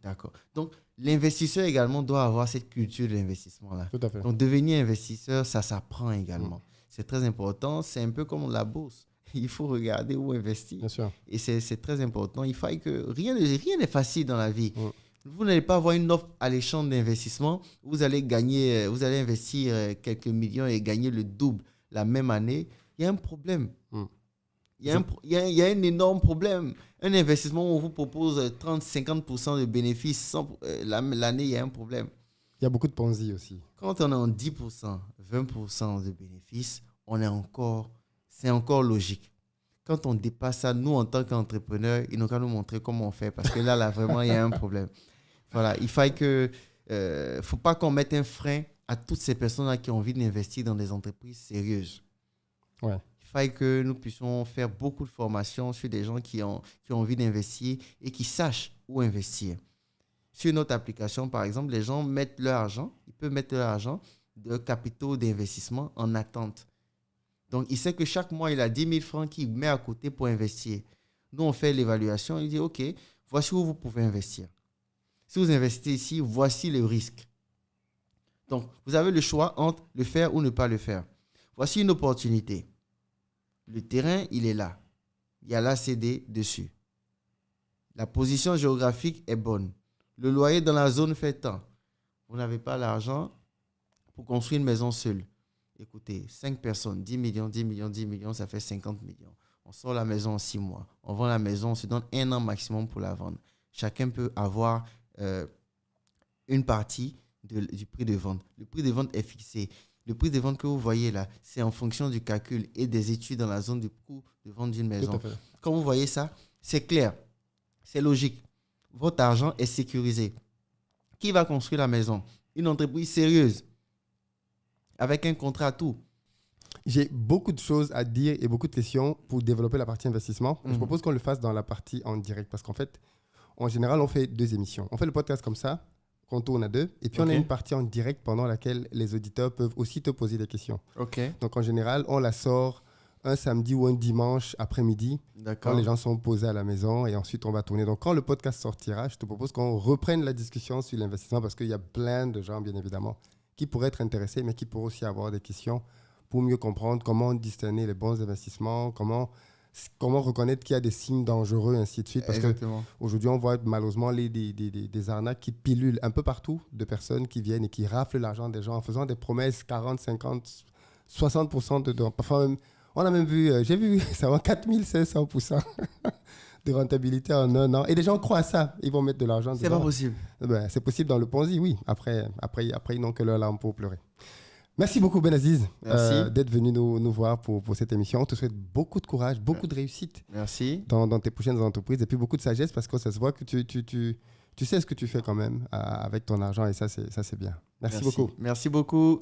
D'accord. Donc, l'investisseur également doit avoir cette culture de l'investissement-là. Tout à fait. Donc, devenir investisseur, ça s'apprend également. C'est très important. C'est un peu comme la bourse. Il faut regarder où investir. Bien sûr. Et c'est très important. Il faut que rien n'est facile dans la vie. Vous n'allez pas avoir une offre alléchante d'investissement. Vous allez investir quelques millions et gagner le double la même année. Il y a un problème. Il y a un énorme problème. Un investissement où on vous propose 30-50% de bénéfices, l'année, il y a un problème. Il y a beaucoup de Ponzi aussi. Quand on est en 10%, 20% de bénéfices, c'est encore logique. Quand on dépasse ça, nous, en tant qu'entrepreneurs, ils n'ont qu'à nous montrer comment on fait. Parce que là, vraiment, il y a un problème. Voilà, il faut pas qu'on mette un frein à toutes ces personnes-là qui ont envie d'investir dans des entreprises sérieuses. Ouais. Il faille que nous puissions faire beaucoup de formations sur des gens qui ont envie d'investir et qui sachent où investir. Sur notre application, par exemple, les gens mettent leur argent, ils peuvent mettre leur argent de capitaux d'investissement en attente. Donc, il sait que chaque mois, il a 10 000 francs qu'il met à côté pour investir. Nous, on fait l'évaluation, il dit, OK, voici où vous pouvez investir. Si vous investissez ici, voici le risque. Donc, vous avez le choix entre le faire ou ne pas le faire. Voici une opportunité. Le terrain, il est là. Il y a l'ACD dessus. La position géographique est bonne. Le loyer dans la zone fait tant. Vous n'avez pas l'argent pour construire une maison seule. Écoutez, 5 personnes, 10 millions, 10 millions, 10 millions, ça fait 50 millions. On sort la maison en 6 mois. On vend la maison, on se donne 1 an maximum pour la vendre. Chacun peut avoir une partie du prix de vente. Le prix de vente est fixé. Le prix de vente que vous voyez là, c'est en fonction du calcul et des études dans la zone du coût de vente d'une maison. Quand vous voyez ça, c'est clair, c'est logique. Votre argent est sécurisé. Qui va construire la maison? Une entreprise sérieuse, avec un contrat à tout. J'ai beaucoup de choses à dire et beaucoup de questions pour développer la partie investissement. Je propose qu'on le fasse dans la partie en direct parce qu'en fait, en général, on fait 2 émissions. On fait le podcast comme ça, qu'on tourne à 2, et puis on a une partie en direct pendant laquelle les auditeurs peuvent aussi te poser des questions. Donc en général, on la sort un samedi ou un dimanche après-midi, quand les gens sont posés à la maison, et ensuite on va tourner. Donc quand le podcast sortira, je te propose qu'on reprenne la discussion sur l'investissement parce qu'il y a plein de gens, bien évidemment, qui pourraient être intéressés, mais qui pourraient aussi avoir des questions pour mieux comprendre comment discerner les bons investissements, comment reconnaître qu'il y a des signes dangereux, ainsi de suite. Parce qu'aujourd'hui, on voit malheureusement des arnaques qui pilulent un peu partout de personnes qui viennent et qui raflent l'argent des gens en faisant des promesses 40, 50, 60% de parfois même, on a même vu, j'ai vu, ça va 4500% de rentabilité en 1 an. Et les gens croient à ça. Ils vont mettre de l'argent dedans. C'est pas possible. C'est possible dans le Ponzi, oui. Après ils n'ont que leur larme pour pleurer. Merci beaucoup, Benaziz, Merci. d'être venu nous voir pour cette émission. On te souhaite beaucoup de courage, beaucoup de réussite Merci. dans tes prochaines entreprises et puis beaucoup de sagesse parce que ça se voit que tu sais ce que tu fais quand même avec ton argent et ça, c'est bien. Merci beaucoup. Merci beaucoup.